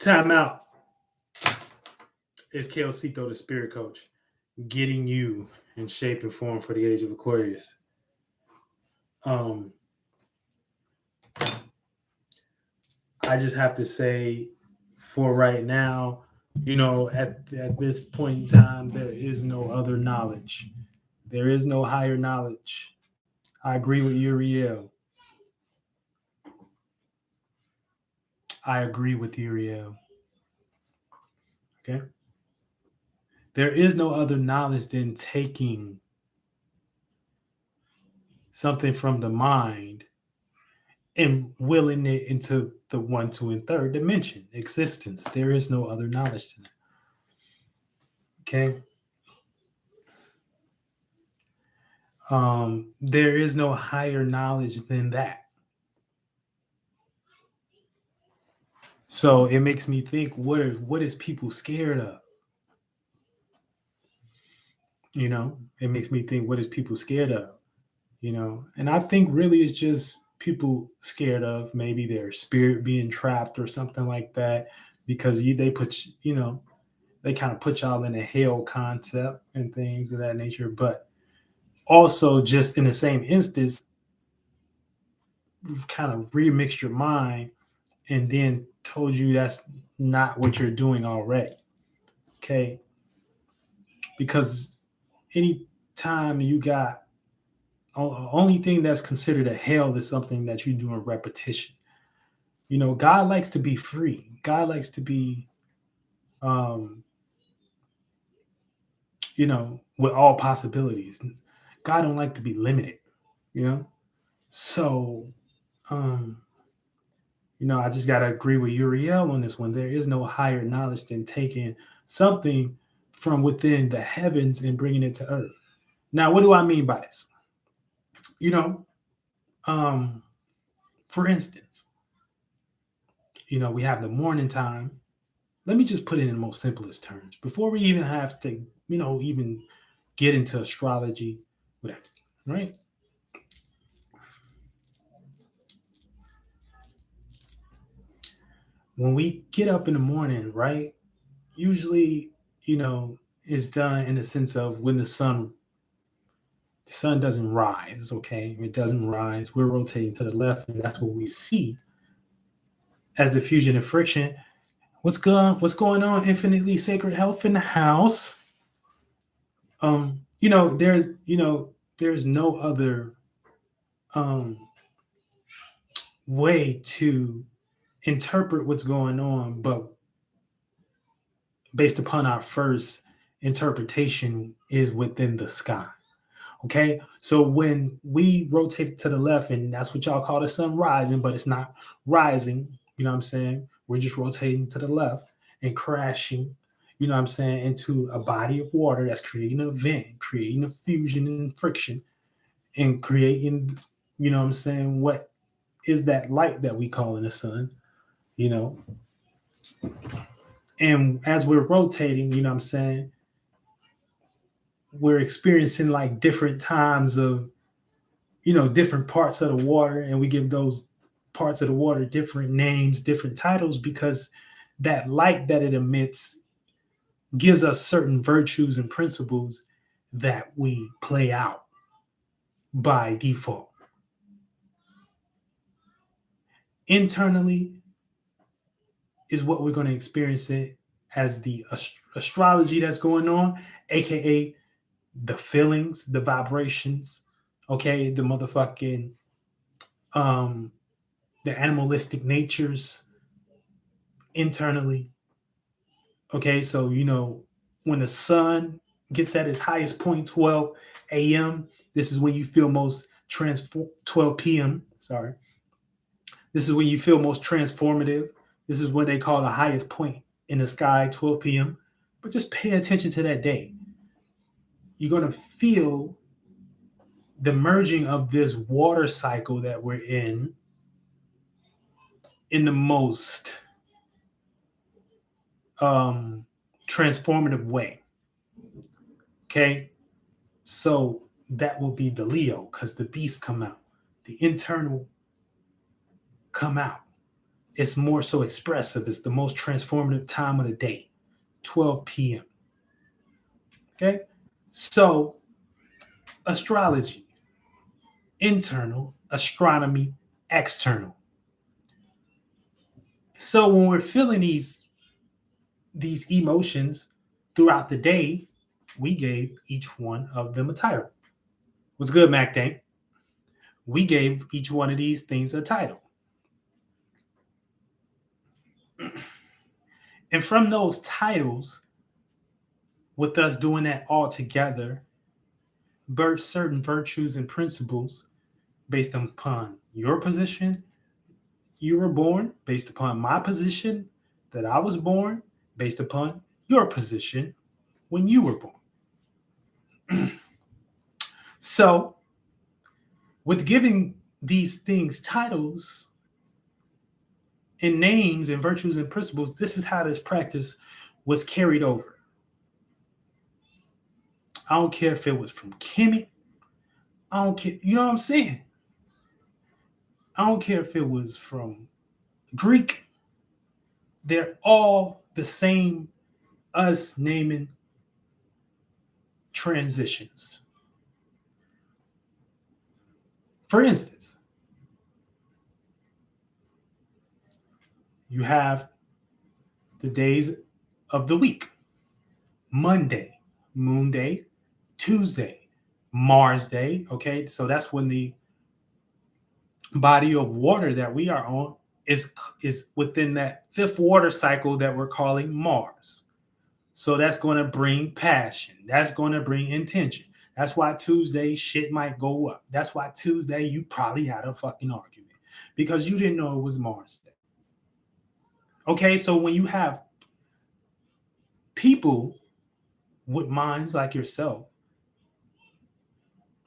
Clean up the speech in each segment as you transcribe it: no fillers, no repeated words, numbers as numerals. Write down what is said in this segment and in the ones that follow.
Time out. It's Kelsito, the spirit coach, getting you in shape and form for the age of Aquarius. Um, I just have to say, for right now, at this point in time, there is no other knowledge. There is no higher knowledge. I agree with Uriel. I agree with Uriel. Okay. There is no other knowledge than taking something from the mind and willing it into the one, two, and third dimension, existence. There is no other knowledge to that. Okay. There is no higher knowledge than that. So it makes me think, what is people scared of? It makes me think, what is people scared of? And I think really it's just people scared of maybe their spirit being trapped or something like that, because they kind of put y'all in a hell concept and things of that nature. But also, just in the same instance, kind of remixed your mind and then told you that's not what you're doing already. Okay. Because anytime you got only thing that's considered a hell is something that you do in repetition. God likes to be free. God likes to be, um, with all possibilities. God don't like to be limited, you know? So, um, I just got to agree with Uriel on this one. There is no higher knowledge than taking something from within the heavens and bringing it to earth. Now, what do I mean by this? You know, um, for instance, we have the morning time. Let me just put it in the most simplest terms before we even have to, even get into astrology, whatever, right? When we get up in the morning, right? Usually, it's done in the sense of when the sun doesn't rise, okay? It doesn't rise. We're rotating to the left, and that's what we see as the fusion and friction. What's going on? Infinitely sacred health in the house. There's no other um way to interpret what's going on, but based upon our first interpretation is within the sky. Okay. So when we rotate it to the left, and that's what y'all call the sun rising, but it's not rising, you know what I'm saying? We're just rotating to the left and crashing, you know what I'm saying, into a body of water that's creating an event, creating a fusion and friction, and creating, what I'm saying, what is that light that we call in the sun, you know? And as we're rotating, you know what I'm saying, we're experiencing like different times of, different parts of the water, and we give those parts of the water different names, different titles, because that light that it emits gives us certain virtues and principles that we play out by default. Internally is what we're going to experience it as the astrology that's going on, aka the feelings, the vibrations, okay, the motherfucking um the animalistic natures internally. Okay, so when the sun gets at its highest point, 12 a.m., this is when you feel most 12 p.m. Sorry. This is when you feel most transformative. This is what they call the highest point in the sky, 12 p.m. But just pay attention to that day. You're going to feel the merging of this water cycle that we're in the most transformative way. Okay. So that will be the Leo, because the beasts come out, the internal come out. It's more so expressive. It's the most transformative time of the day, 12 p.m. Okay. So, astrology, internal, astronomy, external. So when we're feeling these emotions throughout the day, we gave each one of them a title. What's good, Mac Dank? We gave each one of these things a title. And from those titles, with us doing that all together, birth certain virtues and principles based upon your position you were born, based upon my position that I was born, based upon your position when you were born. So, with giving these things titles and names and virtues and principles, this is how this practice was carried over. I don't care if it was from Kemet. I don't care. You know what I'm saying? I don't care if it was from Greek. They're all the same, us naming transitions. For instance, you have the days of the week: Monday, Moon Day; Tuesday, Mars Day. Okay, so that's when the body of water that we are on is within that fifth water cycle that we're calling Mars. So that's going to bring passion. That's going to bring intention. That's why Tuesday shit might go up. That's why Tuesday you probably had a fucking argument because you didn't know it was Mars Day. Okay, so when you have people with minds like yourself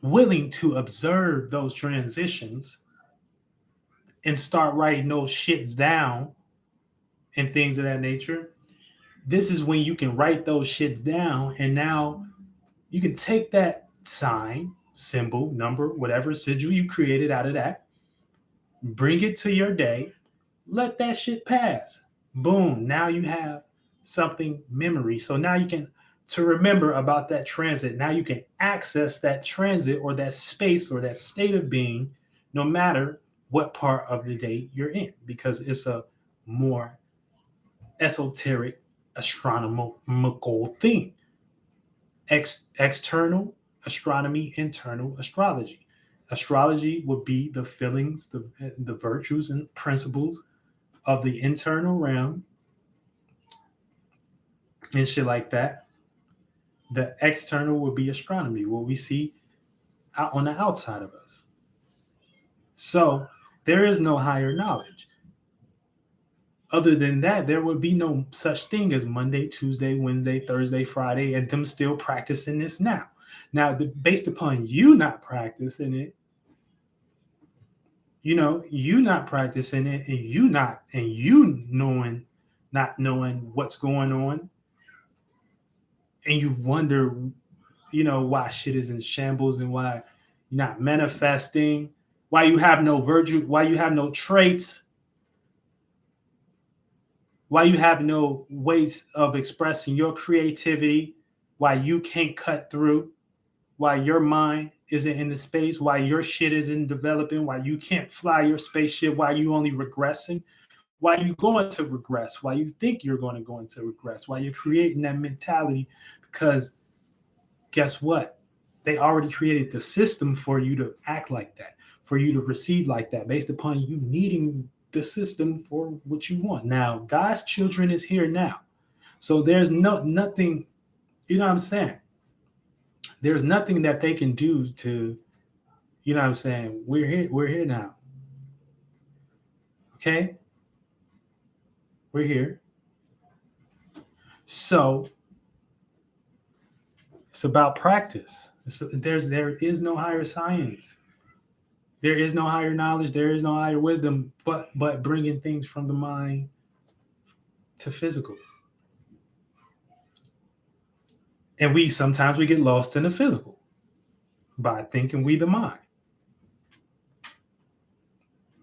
willing to observe those transitions and start writing those shits down and things of that nature, this is when you can write those shits down. And now you can take that sign, symbol, number, whatever sigil you created out of that, bring it to your day, let that shit pass. Boom. Now you have something memory. So now you can, to remember about that transit, now you can access that transit or that space or that state of being, no matter what part of the day you're in, because it's a more esoteric astronomical thing. External astronomy, internal astrology. Astrology would be the feelings, the virtues and principles of the internal realm and shit like that. The external would be astronomy, what we see out on the outside of us. So there is no higher knowledge. Other than that, there would be no such thing as Monday, Tuesday, Wednesday, Thursday, Friday, and them still practicing this now. Now, based upon you not practicing it, you not practicing it, and you not knowing what's going on, and you wonder, why shit is in shambles and why you're not manifesting, why you have no virtue, why you have no traits, why you have no ways of expressing your creativity, why you can't cut through, why your mind isn't in the space, why your shit isn't developing, why you can't fly your spaceship, why you only regressing, why you going to regress, why you think you're going to go into regress, why you're creating that mentality, because guess what? They already created the system for you to act like that, for you to receive like that, based upon you needing the system for what you want. Now, God's children is here now. So there's nothing, you know what I'm saying? There's nothing that they can do to, you know what I'm saying? We're here now. Okay? We're here. So it's about practice. There is no higher science. There is no higher knowledge. There is no higher wisdom, but bringing things from the mind to physical. And we sometimes get lost in the physical by thinking we the mind.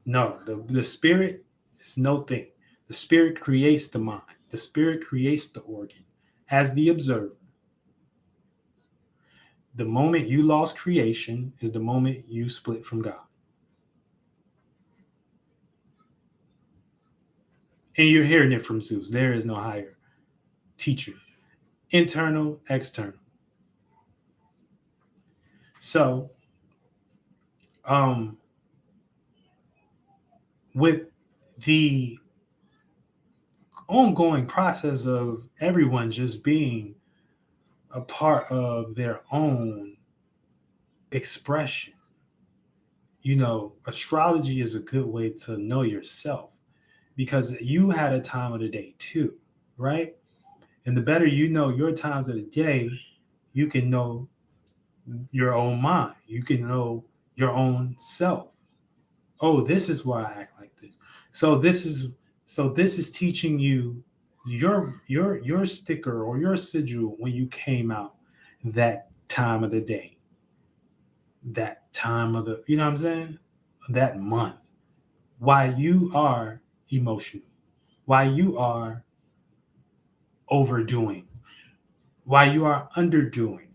No, the spirit It's no thing. The spirit creates the mind. The spirit creates the organ. As the observer, the moment you lost creation is the moment you split from God. And you're hearing it from Zeus. There is no higher teacher. Internal, external. So, um, with the ongoing process of everyone just being a part of their own expression, astrology is a good way to know yourself because you had a time of the day too, right? And the better you know your times of the day, you can know your own mind. You can know your own self. Oh, this is why I act like this. So this is teaching you your sticker or your sigil when you came out that time of the day, that time of the, you know what I'm saying? That month. Why you are emotional, why you are overdoing, why you are underdoing.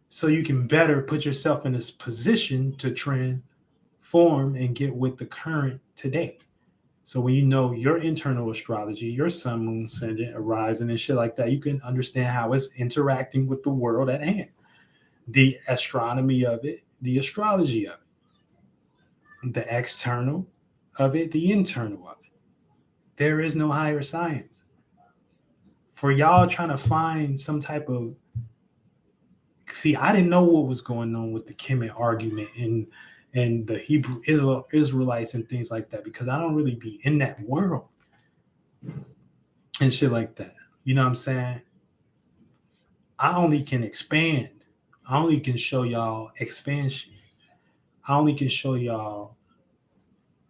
So you can better put yourself in this position to transform and get with the current today. So when you know your internal astrology, your sun, moon, ascendant, horizon, and shit like that, you can understand how it's interacting with the world at hand. The astronomy of it, the astrology of it, the external of it, the internal of it. There is no higher science. For y'all trying to find some type of I didn't know what was going on with the Kemet argument and the Hebrew Israelites and things like that because I don't really be in that world and shit like that. You know what I'm saying? I only can expand. I only can show y'all expansion. I only can show y'all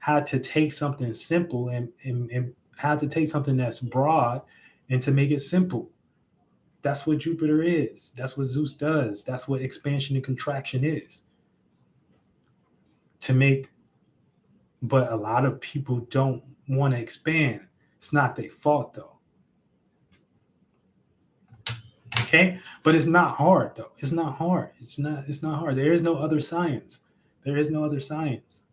how to take something simple and how to take something that's broad and to make it simple. That's what Jupiter is. That's what Zeus does. That's what expansion and contraction is. To make, but a lot of people don't want to expand. It's not their fault though. Okay? But it's not hard though. It's not hard. It's not hard. There is no other science. There is no other science.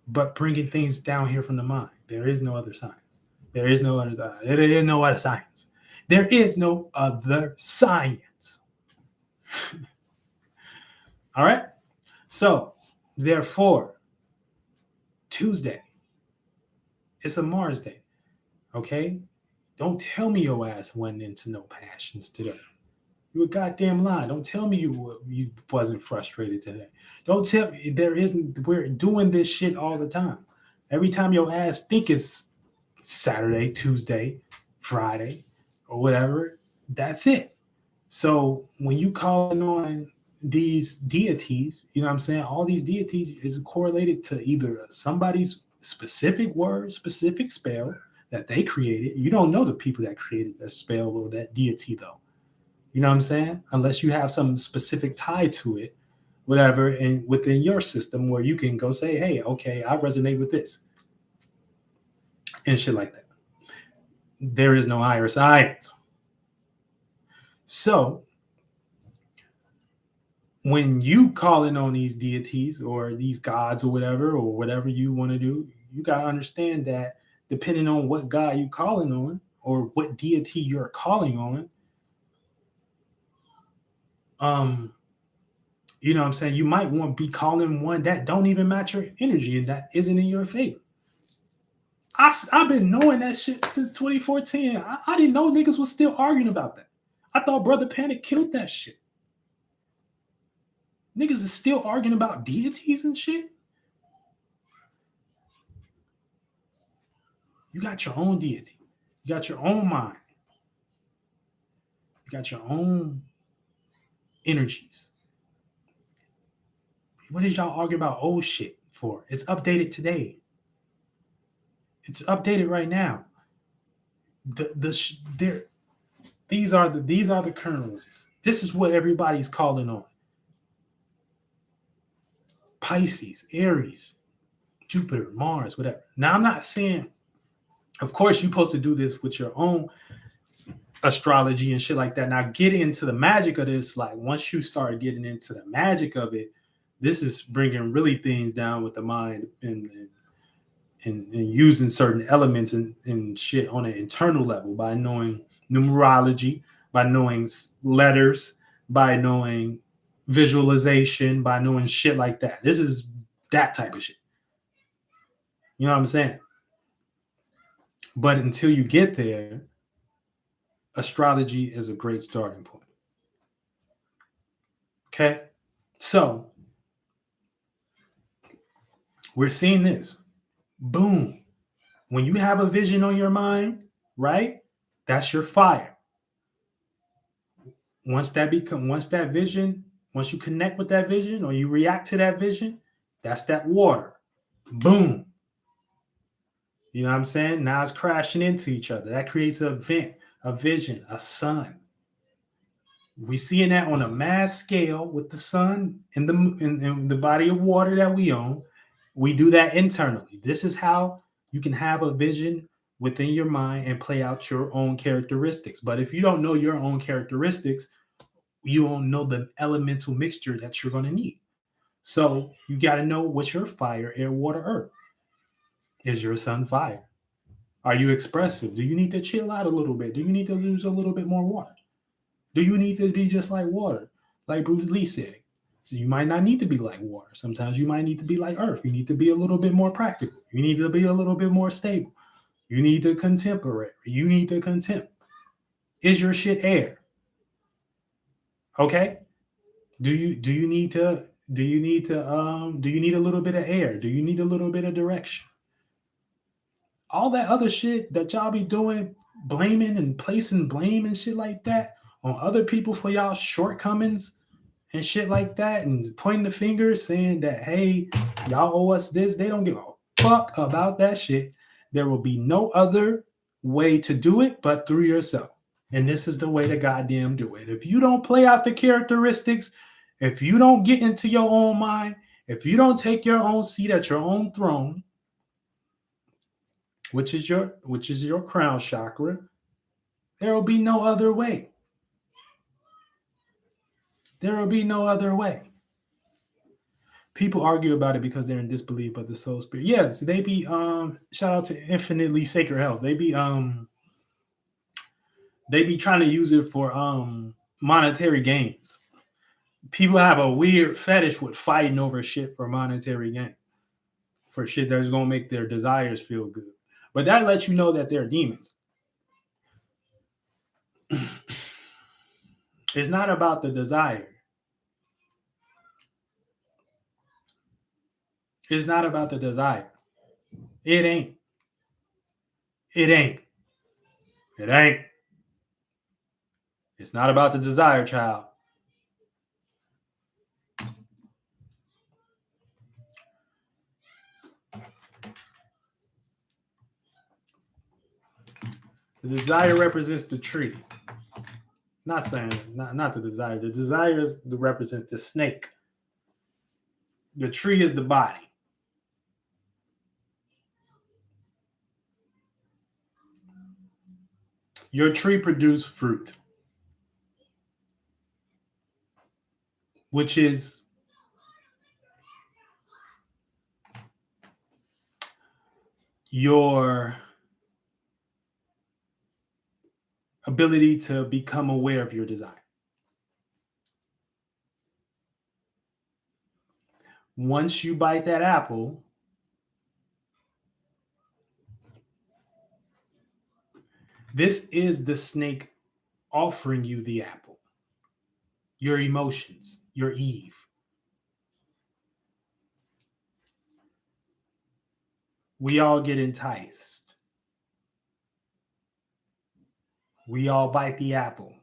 But bringing things down here from the mind. There is no other science. There is no other science. There is no other science. There is no other science. All right? So, therefore, Tuesday, it's a Mars day. Okay? Don't tell me your ass went into no passions today. You a goddamn lie. Don't tell me you wasn't frustrated today. Don't tell me there isn't. We're doing this shit all the time. Every time your ass think it's Saturday, Tuesday, Friday, or whatever, that's it. So when you calling on these deities, you know what I'm saying? All these deities is correlated to either somebody's specific word, specific spell that they created. You don't know the people that created that spell or that deity though. You know what I'm saying? Unless you have some specific tie to it, whatever, and within your system where you can go say, hey, okay, I resonate with this and shit like that. There is no higher science. So when you calling on these deities or these gods or whatever you want to do, you got to understand that depending on what god you calling on or what deity you're calling on, you know what I'm saying? You might want to be calling one that don't even match your energy and that isn't in your favor. I've been knowing that shit since 2014. I didn't know niggas was still arguing about that. I thought Brother Panic killed that shit. Niggas is still arguing about deities and shit. You got your own deity. You got your own mind. You got your own energies. What did y'all argue about old shit for? It's updated today. It's updated right now. These are the current ones. This is what everybody's calling on. Pisces, Aries, Jupiter, Mars, whatever. Now, I'm not saying, of course, you're supposed to do this with your own astrology and shit like that. Now, get into the magic of this. Like, once you start getting into the magic of it, this is bringing really things down with the mind and using certain elements and shit on an internal level by knowing numerology, by knowing letters, by knowing visualization, by knowing shit like that. This is that type of shit. You know what I'm saying? But until you get there, astrology is a great starting point. Okay? So, we're seeing this. Boom. When you have a vision on your mind, right? That's your fire. Once you connect with that vision or you react to that vision, that's that water. Boom. You know what I'm saying? Now it's crashing into each other. That creates an event, a vision, a sun. We seeing that on a mass scale with the sun and the body of water that we own. We do that internally. This is how you can have a vision within your mind and play out your own characteristics. But if you don't know your own characteristics, you don't know the elemental mixture that you're going to need. So you got to know what's your fire, air, water, earth. Is your sun fire? Are you expressive? Do you need to chill out a little bit? Do you need to lose a little bit more water? Do you need to be just like water? Like Bruce Lee said. So you might not need to be like water. Sometimes you might need to be like earth. You need to be a little bit more practical. You need to be a little bit more stable. You need to contemporary. You need to contempt. Is your shit air? Okay? Do you need a little bit of air? Do you need a little bit of direction? All that other shit that y'all be doing, blaming and placing blame and shit like that on other people for y'all shortcomings and shit like that, and pointing the finger saying that, hey, y'all owe us this. They don't give a fuck about that shit. There will be no other way to do it but through yourself. And this is the way to goddamn do it. If you don't play out the characteristics, if you don't get into your own mind, if you don't take your own seat at your own throne, which is your crown chakra, there will be no other way. There will be no other way. People argue about it because they're in disbelief of the soul spirit. Yes, they be shout out to Infinitely Sacred Health. They be trying to use it for monetary gains. People have a weird fetish with fighting over shit for monetary gain. For shit that's gonna make their desires feel good. But that lets you know that they're demons. It's not about the desire. It's not about the desire. It ain't. It ain't. It ain't. It's not about the desire, child. The desire represents the tree. Not saying not the desire. The desire represents the snake. The tree is the body. Your tree produces fruit, which is your ability to become aware of your desire. Once you bite that apple, this is the snake offering you the apple. Your emotions, your Eve. We all get enticed. We all bite the apple.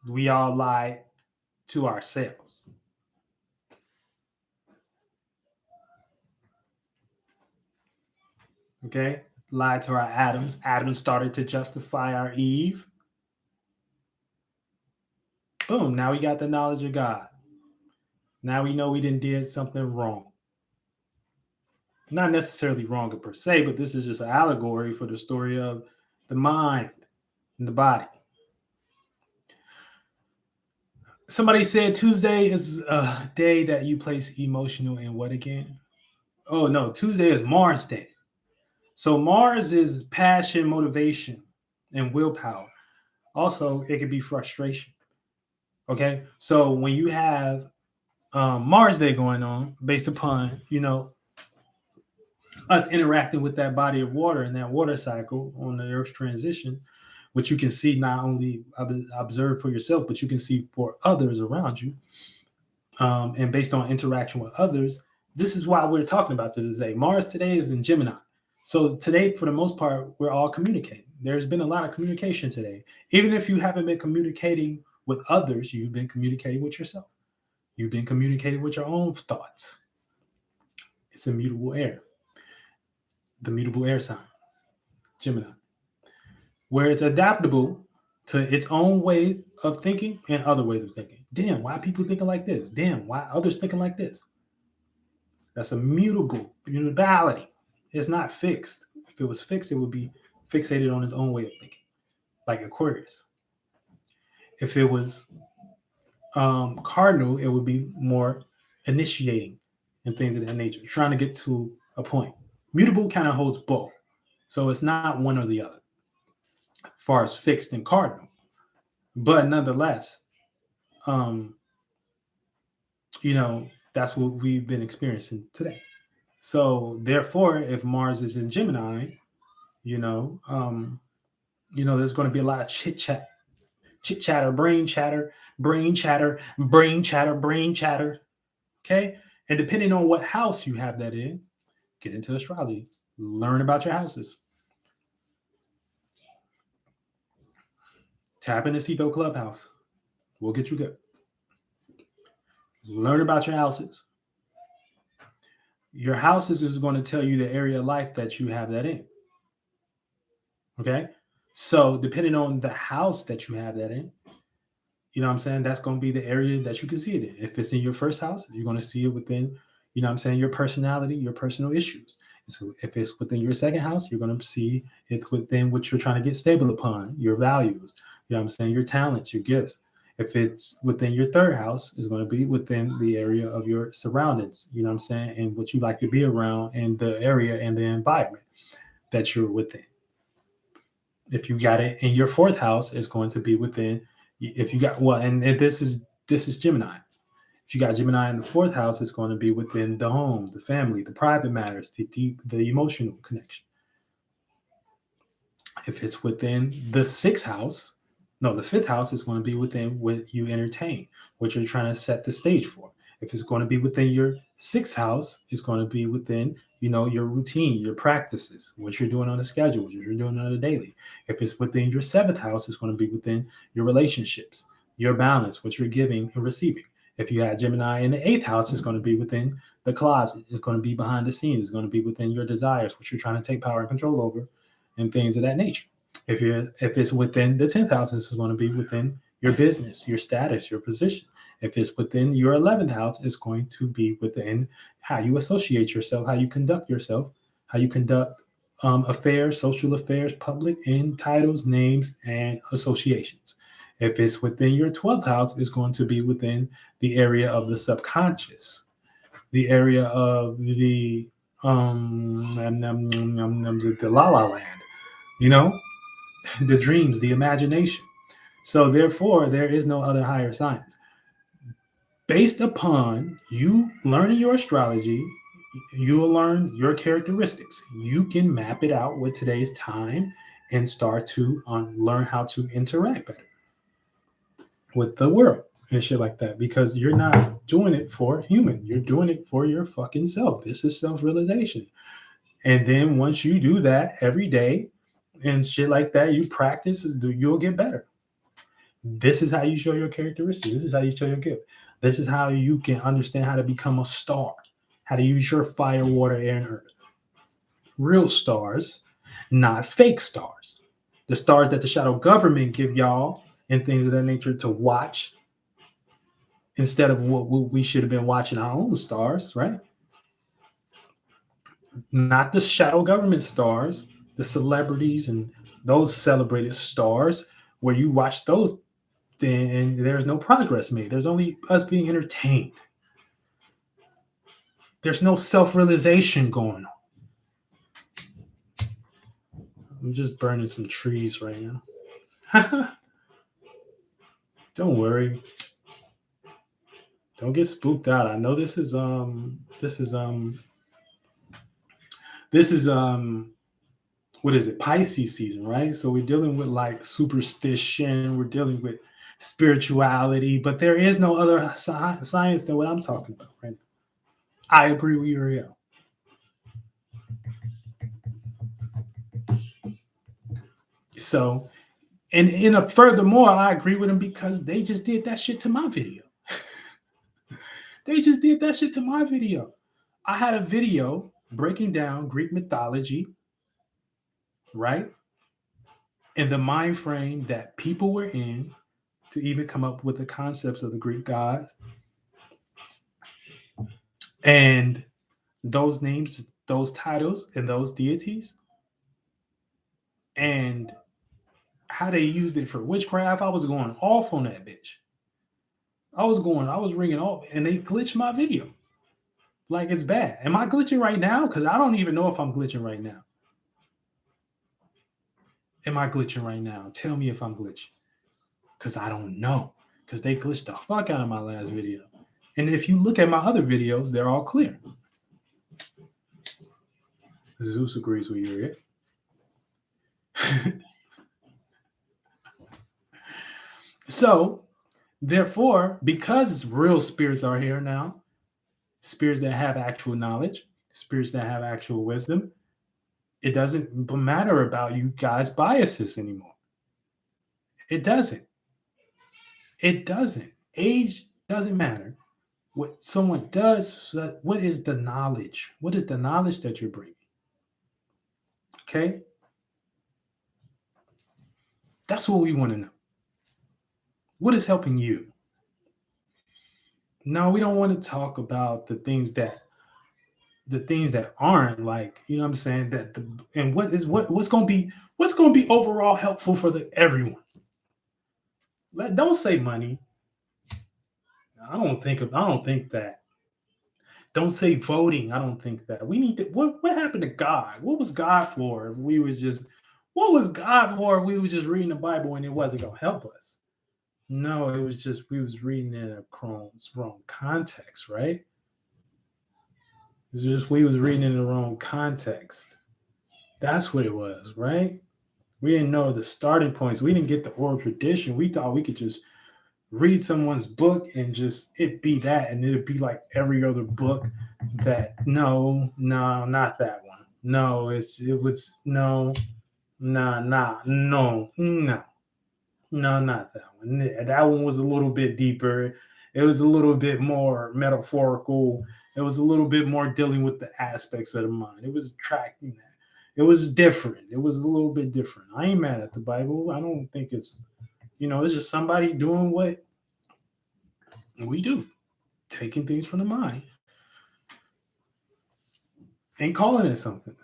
We all lie to ourselves. Okay? Lie to our Adams. Adam started to justify our Eve. Boom. Now we got the knowledge of God. Now we know we did something wrong. Not necessarily wrong per se, but this is just an allegory for the story of the mind and the body. Somebody said Tuesday is a day that you place emotional in what again? Oh no, Tuesday is Mars Day. So Mars is passion, motivation, and willpower. Also, it could be frustration. Okay, so when you have Mars Day going on, based upon us interacting with that body of water and that water cycle on the Earth's transition, which you can see not only observe for yourself, but you can see for others around you, and based on interaction with others. This is why we're talking about this today. Mars today is in Gemini. So today, for the most part, we're all communicating. There's been a lot of communication today. Even if you haven't been communicating with others, you've been communicating with yourself. You've been communicating with your own thoughts. It's immutable air. The mutable air sign, Gemini, where it's adaptable to its own way of thinking and other ways of thinking. Damn, why are people thinking like this? Damn, why others thinking like this? That's a mutability. It's not fixed. If it was fixed, it would be fixated on its own way of thinking, like Aquarius. If it was cardinal, it would be more initiating and things of that nature, trying to get to a point. Mutable kind of holds both. So it's not one or the other, as far as fixed and cardinal. But nonetheless, um, that's what we've been experiencing today. So therefore, if Mars is in Gemini, you know, um, there's going to be a lot of chit chatter, brain chatter, brain chatter, brain chatter, brain chatter. Okay. And depending on what house you have that in, get into astrology, learn about your houses. Tap into Cito Clubhouse. We'll get you good. Learn about your houses. Your houses is going to tell you the area of life that you have that in. Okay. So depending on the house that you have that in, you know what I'm saying, that's going to be the area that you can see it in. If it's in your first house, you're going to see it within, you know what I'm saying, your personality, your personal issues. So if it's within your second house, you're going to see it within what you're trying to get stable upon, your values, you know what I'm saying, your talents, your gifts. If it's within your third house, it's going to be within the area of your surroundings, you know what I'm saying, and what you like to be around and the area and the environment that you're within. If you got it in your fourth house, it's going to be within. If you got and this is Gemini. If you got Gemini in the fourth house, it's going to be within the home, the family, the private matters, the emotional connection. If it's within the sixth house, no, the fifth house is going to be within what you entertain, what you're trying to set the stage for. If it's going to be within your sixth house, it's going to be within, your routine, your practices, what you're doing on a schedule, what you're doing on a daily. If it's within your seventh house, it's going to be within your relationships, your balance, what you're giving and receiving. If you had Gemini in the eighth house, it's going to be within the closet. It's going to be behind the scenes. It's going to be within your desires, what you're trying to take power and control over, and things of that nature. If it's within the 10th house, this is going to be within your business, your status, your position. If it's within your 11th house, it's going to be within how you associate yourself, how you conduct yourself, how you conduct affairs, social affairs, public, in titles, names, and associations. If it's within your 12th house, it's going to be within the area of the subconscious, the area of the the la la land, the dreams, the imagination. So therefore, there is no other higher science. Based upon you learning your astrology, you will learn your characteristics. You can map it out with today's time and start to learn how to interact better with the world and shit like that, because you're not doing it for human. You're doing it for your fucking self. This is self-realization. And then once you do that every day and shit like that, you practice, you'll get better. This is how you show your characteristics. This is how you show your gift. This is how you can understand how to become a star, how to use your fire, water, air, and earth. Real stars, not fake stars. The stars that the shadow government give y'all and things of that nature to watch instead of what we should have been watching our own stars, right? not the shadow government stars, the celebrities and those celebrated stars where you watch those, then there's no progress made. There's only us being entertained. There's no self-realization going on. I'm just burning some trees right now. Don't worry. Don't get spooked out. I know this is what is it, Pisces season, right? So we're dealing with like superstition, we're dealing with spirituality, but there is no other science than what I'm talking about right now. I agree with Uriel. So, and furthermore, I agree with him because they just did that shit to my video. They just did that shit to my video. I had a video breaking down Greek mythology, right? And the mind frame that people were in to even come up with the concepts of the Greek gods. And those names, those titles, and those deities, and how they used it for witchcraft. I was going off on that bitch. I was ringing off, and they glitched my video. Like it's bad. Am I glitching right now? Because I don't even know if I'm glitching right now. Am I glitching right now? Tell me if I'm glitching. Because I don't know. Because they glitched the fuck out of my last video. And if you look at my other videos, they're all clear. Zeus agrees with you. So, therefore, because real spirits are here now, spirits that have actual knowledge, spirits that have actual wisdom, it doesn't matter about you guys' biases anymore. It doesn't. It doesn't. Age doesn't matter. What someone does, what is the knowledge? What is the knowledge that you're bringing? Okay? That's what we want to know. What is helping you? No, we don't want to talk about the things that aren't, like, you know what I'm saying, that the and what's going to be overall helpful for the everyone. Don't say money. I don't think that. Don't say voting. I don't think that. We need to. What happened to God? What was God for? If we was just What was God for? If we was just reading the Bible and it wasn't gonna help us. No, it was just we was reading in a wrong context, right? It was just we was reading in the wrong context. That's what it was, right? We didn't know the starting points. We didn't get the oral tradition. We thought we could just read someone's book and just it be that, and it'd be like every other book. That no, not that one. No, it was no, no, not that one. That one was a little bit deeper. It was a little bit more metaphorical. It was a little bit more dealing with the aspects of the mind. It was tracking that. It was different. It was a little bit different. I ain't mad at the Bible. I don't think it's just somebody doing what we do, taking things from the mind and calling it something.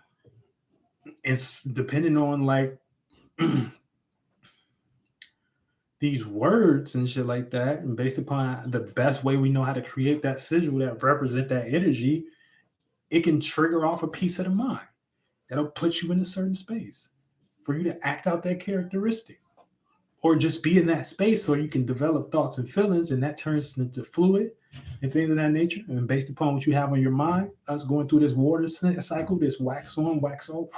It's depending on like these words and shit like that, and based upon the best way we know how to create that sigil that represent that energy, it can trigger off a piece of the mind that'll put you in a certain space for you to act out that characteristic, or just be in that space so you can develop thoughts and feelings, and that turns into fluid and things of that nature. And based upon what you have on your mind, us going through this water cycle, this wax on, wax off,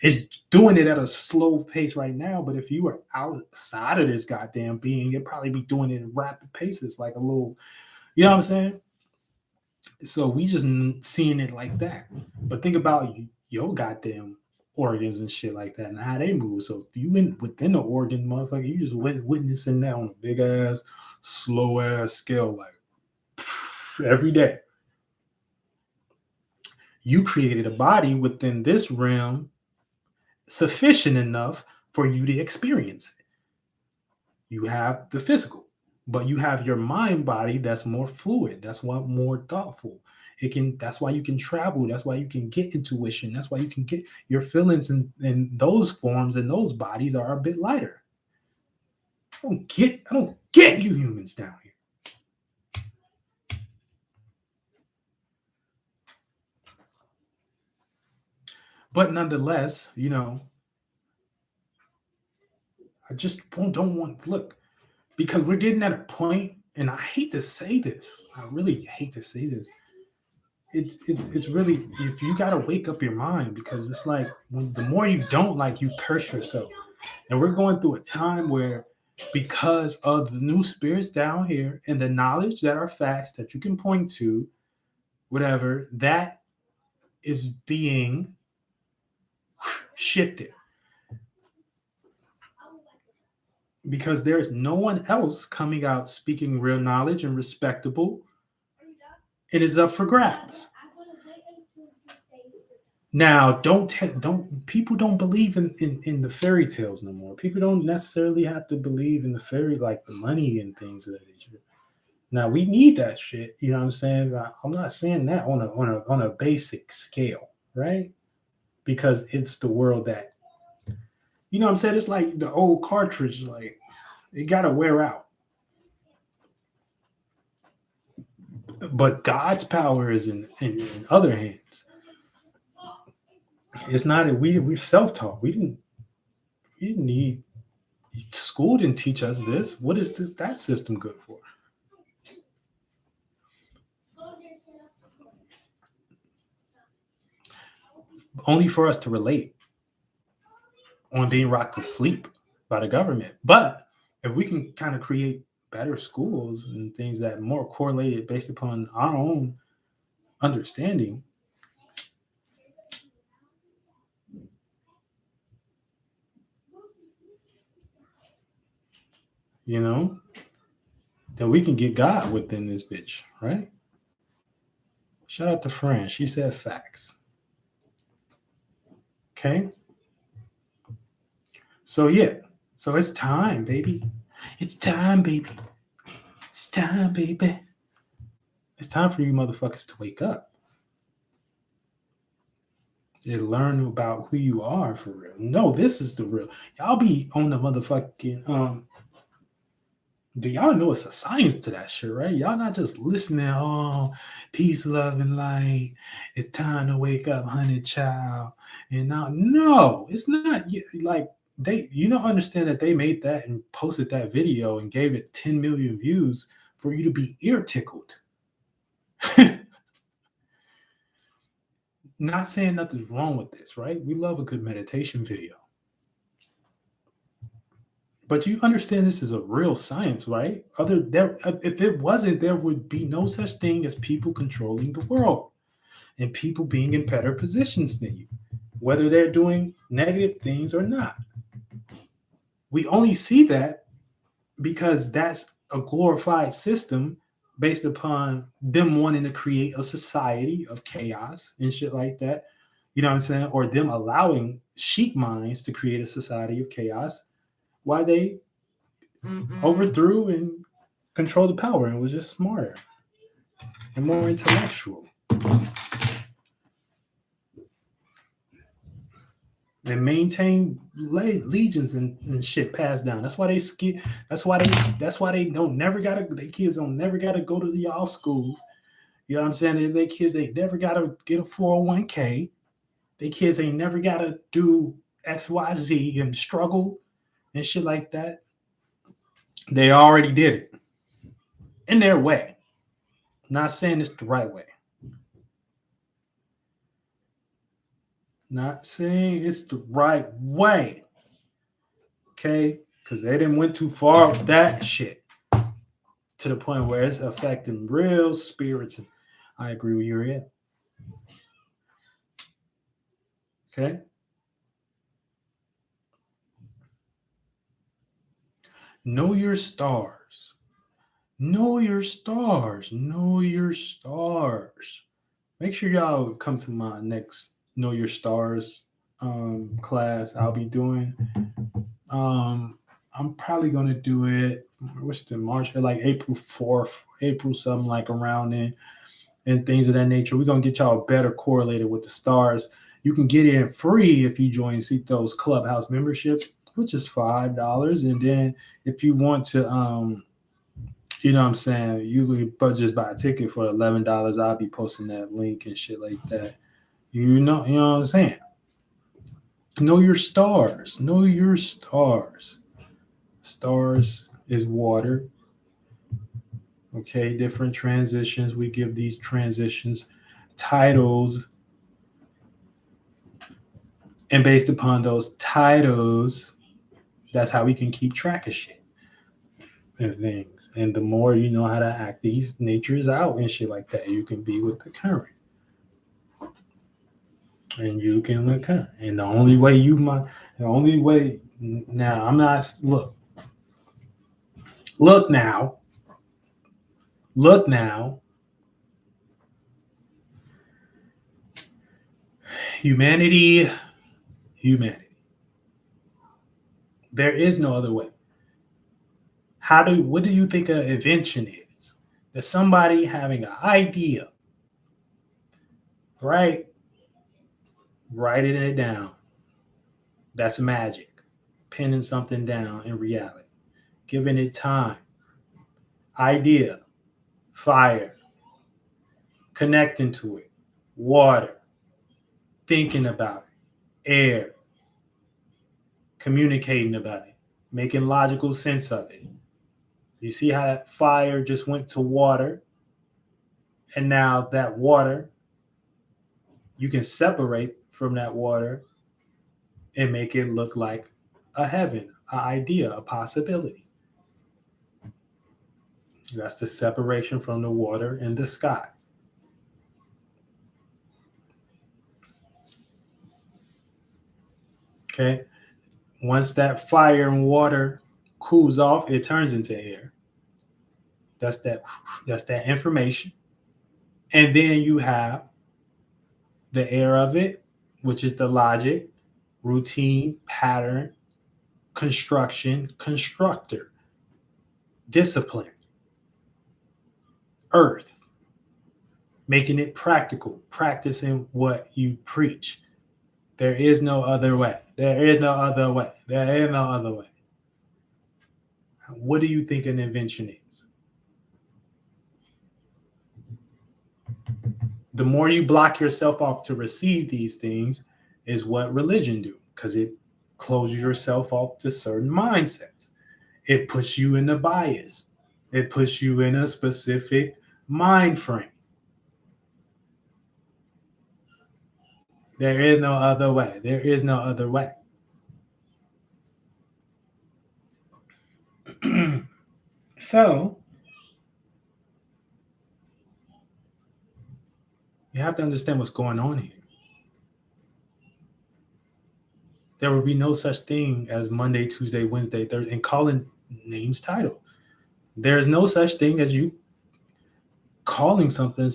it's doing it at a slow pace right now. But if you were outside of this goddamn being, it'd probably be doing it at rapid paces, like a little, you know what I'm saying? So we just seeing it like that. But think about your goddamn organs and shit like that and how they move. So if you within the organ, motherfucker, you just witnessing that on a big ass, slow ass scale, like every day. You created a body within this realm sufficient enough for you to experience it. You have the physical. But you have your mind body that's more fluid, that's why more thoughtful. It can that's why you can travel, that's why you can get intuition, that's why you can get your feelings in those forms and those bodies are a bit lighter. I don't get you humans down here. But nonetheless, I just don't want look, because we're getting at a point, and I hate to say this. I really hate to say this. It's really, if you gotta wake up your mind, because it's like when the more you don't, like, you curse yourself. And we're going through a time where, because of the new spirits down here and the knowledge that are facts that you can point to, whatever, that is being shifted, because there's no one else coming out speaking real knowledge and respectable. It is up for grabs. Now, don't people don't believe in the fairy tales no more. People don't necessarily have to believe in the fairy, like the money and things of that nature. Now we need that shit. You know what I'm saying? I'm not saying that on a basic scale, right? Because it's the world that, what I'm saying. It's like the old cartridge, like it gotta wear out. But God's power is in other hands. It's not we're self taught. We didn't need school didn't teach us this. What is that system good for? Only for us to relate on being rocked to sleep by the government. But if we can kind of create better schools and things that are more correlated based upon our own understanding, you know, then we can get God within this bitch, right? Shout out to Fran. She said facts. Okay. So yeah. So it's time, baby. It's time, baby. It's time, baby. It's time for you motherfuckers to wake up and learn about who you are for real. No, this is the real. Y'all be on the motherfucking do y'all know it's a science to that shit, right? Y'all not just listening, oh, peace, love, and light. It's time to wake up, honey child. And now, no, it's not like you don't understand that they made that and posted that video and gave it 10 million views for you to be ear tickled. Not saying nothing's wrong with this, right? We love a good meditation video. But you understand this is a real science, right? If it wasn't, there would be no such thing as people controlling the world and people being in better positions than you, whether they're doing negative things or not. We only see that because that's a glorified system based upon them wanting to create a society of chaos and shit like that. You know what I'm saying? Or them allowing sheep minds to create a society of chaos while they overthrew and controlled the power and was just smarter and more intellectual and maintain legions and shit passed down. That's why they skip. That's why they don't never gotta. Their kids don't never gotta go to y'all schools. You know what I'm saying? Their kids, they never gotta get a 401k. Their kids ain't never gotta do XYZ and struggle and shit like that. They already did it in their way. Not saying it's the right way. Not saying it's the right way. Okay? Because they didn't went too far with that shit to the point where it's affecting real spirits. I agree with Uriel. Okay? Know your stars. Know your stars. Know your stars. Make sure y'all come to my next Know Your Stars class I'll be doing. I'm probably gonna do it what's in March, like April 4th, April something like around then, and things of that nature. We're gonna get y'all better correlated with the stars. You can get in free if you join Cito's Clubhouse membership, which is $5. And then if you want to you know what I'm saying, you could just buy a ticket for $11. I'll be posting that link and shit like that. You know what I'm saying? Know your stars. Know your stars. Stars is water. Okay, different transitions. We give these transitions titles. And based upon those titles, that's how we can keep track of shit and things. And the more you know how to act these natures out and shit like that, you can be with the current. And you can look current. And the only way now, I'm not, look now, humanity. There is no other way. What do you think an invention is? There's somebody having an idea, right? Writing it down. That's magic. Pinning something down in reality. Giving it time. Idea. Fire. Connecting to it. Water. Thinking about it. Air. Communicating about it. Making logical sense of it. You see how that fire just went to water, and now that water, you can separate from that water and make it look like a heaven, an idea, a possibility. That's the separation from the water and the sky. Okay. Once that fire and water cools off, it turns into air. That's that information. And then you have the air of it, which is the logic, routine, pattern, construction, constructor, discipline, earth, making it practical, practicing what you preach. There is no other way. There is no other way. There is no other way. What do you think an invention is? The more you block yourself off to receive these things is what religion do, because it closes yourself off to certain mindsets. It puts you in a bias. It puts you in a specific mind frame. There is no other way. There is no other way. So, you have to understand what's going on here. There will be no such thing as Monday, Tuesday, Wednesday, Thursday, and calling names title. There is no such thing as you calling something,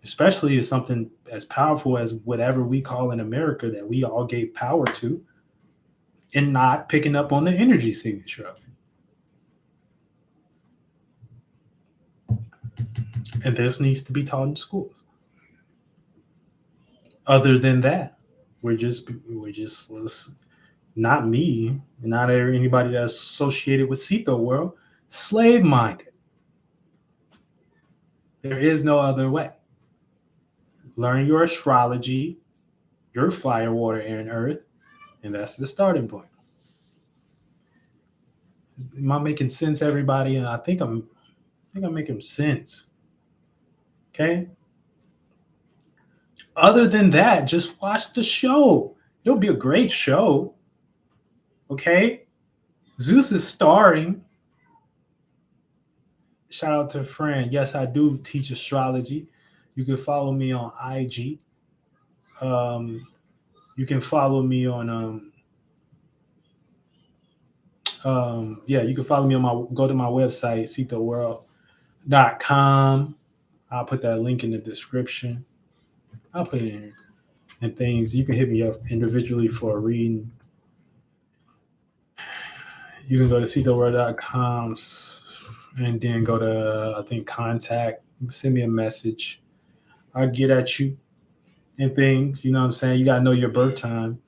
especially as something as powerful as whatever we call in America that we all gave power to, and not picking up on the energy signature of it. And this needs to be taught in schools. Other than that, we're just not me, not anybody that's associated with Cito world, slave minded. There is no other way. Learn your astrology, your fire, water, air, and earth, and that's the starting point. Am I making sense, everybody? And I think I'm making sense. Okay. Other than that, just watch the show. It'll be a great show. Okay. Zeus is starring. Shout out to a friend. Yes, I do teach astrology. You can follow me on IG. You can follow me on you can follow me on go to my website, citoworld.com. I'll put that link in the description. I'll put it in and things. You can hit me up individually for a reading. You can go to seektheworld.com and then go to, I think, contact, send me a message. I'll get at you and things. You know what I'm saying? You got to know your birth time.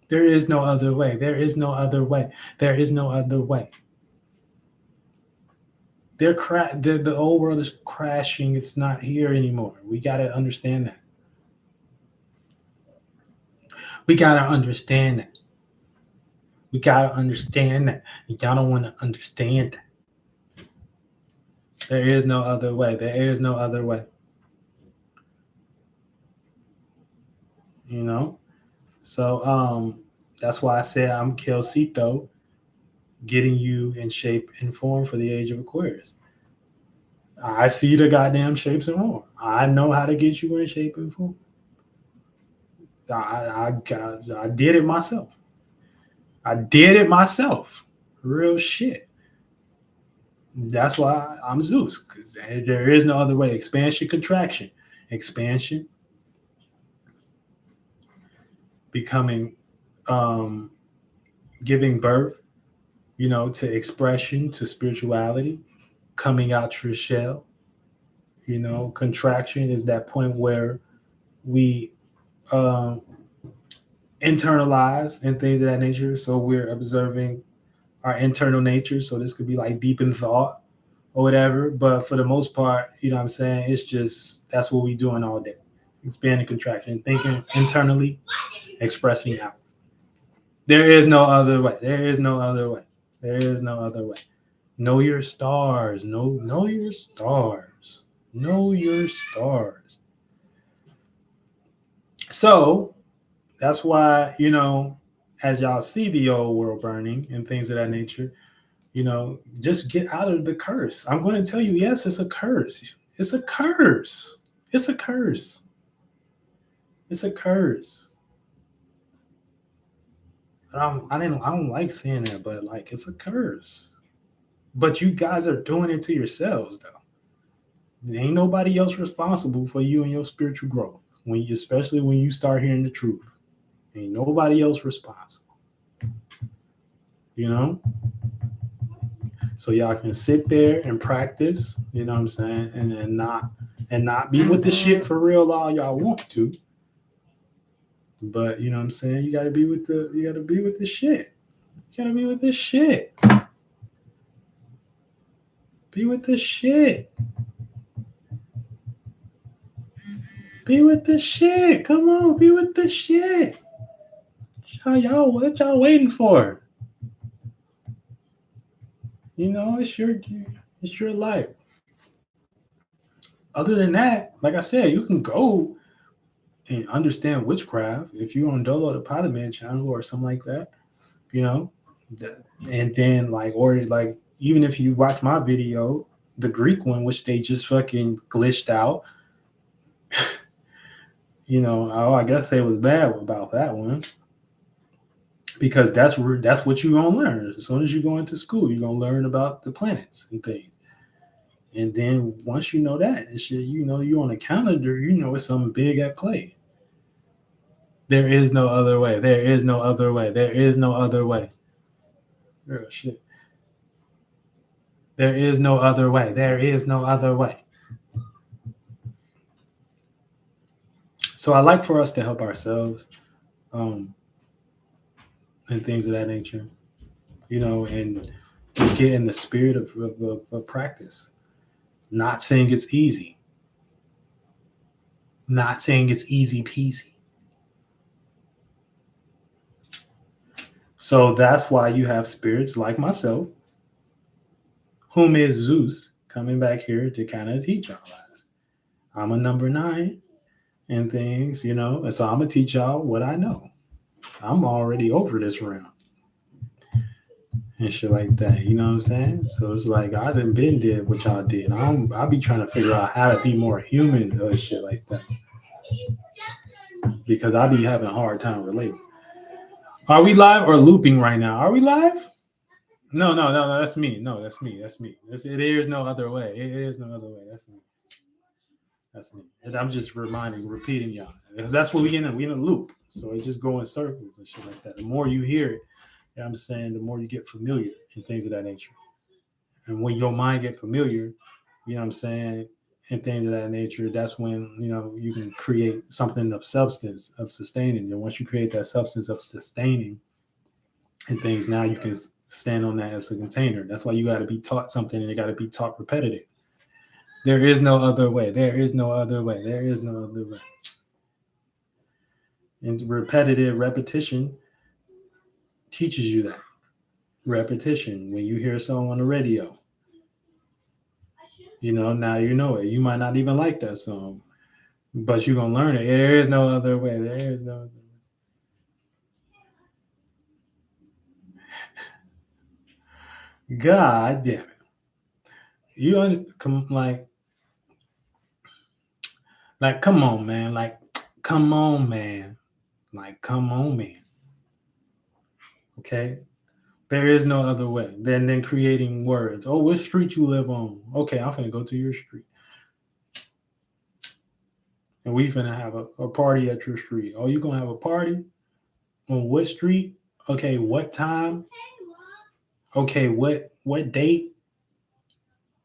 There is no other way. There is no other way. There is no other way. The old world is crashing. It's not here anymore. We got to understand that. We got to understand that. We got to understand that. Y'all don't want to understand that. There is no other way. There is no other way. You know? So that's why I said I'm Kelsito, getting you in shape and form for the age of Aquarius. I see the goddamn shapes and form. I know how to get you in shape and form. I did it myself. I did it myself. Real shit. That's why I'm Zeus, because there is no other way. Expansion, contraction. Expansion, becoming, giving birth, to expression, to spirituality, coming out your shell. Contraction is that point where we um, internalize and things of that nature. So we're observing our internal nature. So this could be like deep in thought or whatever. But for the most part, you know what I'm saying? It's just that's what we're doing all day. Expanding, contraction, thinking internally, expressing out. There is no other way. There is no other way. There is no other way. Know your stars. Know your stars. Know your stars. So that's why, as y'all see the old world burning and things of that nature, just get out of the curse. I'm going to tell you, yes, it's a curse. It's a curse. It's a curse. It's a curse. I don't like saying that, but like it's a curse. But you guys are doing it to yourselves, though. Ain't nobody else responsible for you and your spiritual growth. Especially when you start hearing the truth, ain't nobody else responsible. So y'all can sit there and practice. You know what I'm saying, and not be with the shit for real all y'all want to. But you know what I'm saying, you gotta be with the shit. You gotta be with the shit. Be with the shit. Be with the shit. Come on, be with the shit. What y'all waiting for? It's your life. Other than that, like I said, you can go and understand witchcraft if you're on Dolo the Potted Man channel or something like that, and then even if you watch my video, the Greek one, which they just fucking glitched out, I guess they was bad about that one, because that's what you're gonna learn as soon as you go into school. You're gonna learn about the planets and things. And then once you know that and shit, you on a calendar, it's something big at play. There is no other way. There is no other way. There is no other way. Oh, shit. There is no other way. There is no other way. So I like for us to help ourselves, and things of that nature, and just get in the spirit of practice. Not saying it's easy. Not saying it's easy peasy. So that's why you have spirits like myself, whom is Zeus, coming back here to kind of teach y'all guys. I'm a number 9 and things, and so I'm going to teach y'all what I know. I'm already over this realm and shit like that. You know what I'm saying? So it's like I done been did what y'all did. I'll be trying to figure out how to be more human or shit like that, because I be having a hard time relating. Are we live or looping right now? Are we live? No. That's me. No, that's me. There is no other way. It is no other way. That's me. That's me. And I'm just repeating y'all, because that's what we in a loop. So it just go in circles and shit like that. The more you hear it, know what I'm saying, the more you get familiar and things of that nature. And when your mind get familiar, you know what I'm saying, and things of that nature, that's when, you can create something of substance, of sustaining. And once you create that substance of sustaining and things, now you can stand on that as a container. That's why you got to be taught something, and it got to be taught repetitive. There is no other way. There is no other way. There is no other way. And repetitive repetition teaches you that. Repetition. When you hear a song on the radio, now you know it. You might not even like that song, but you're going to learn it. There is no other way. There is no other way. God damn it. Come on, man. Come on, man. Come on, man. Okay? There is no other way than creating words. Oh, what street you live on? Okay, I'm finna go to your street. And we finna have a party at your street. Oh, you gonna have a party? On what street? Okay, what time? Okay, what date?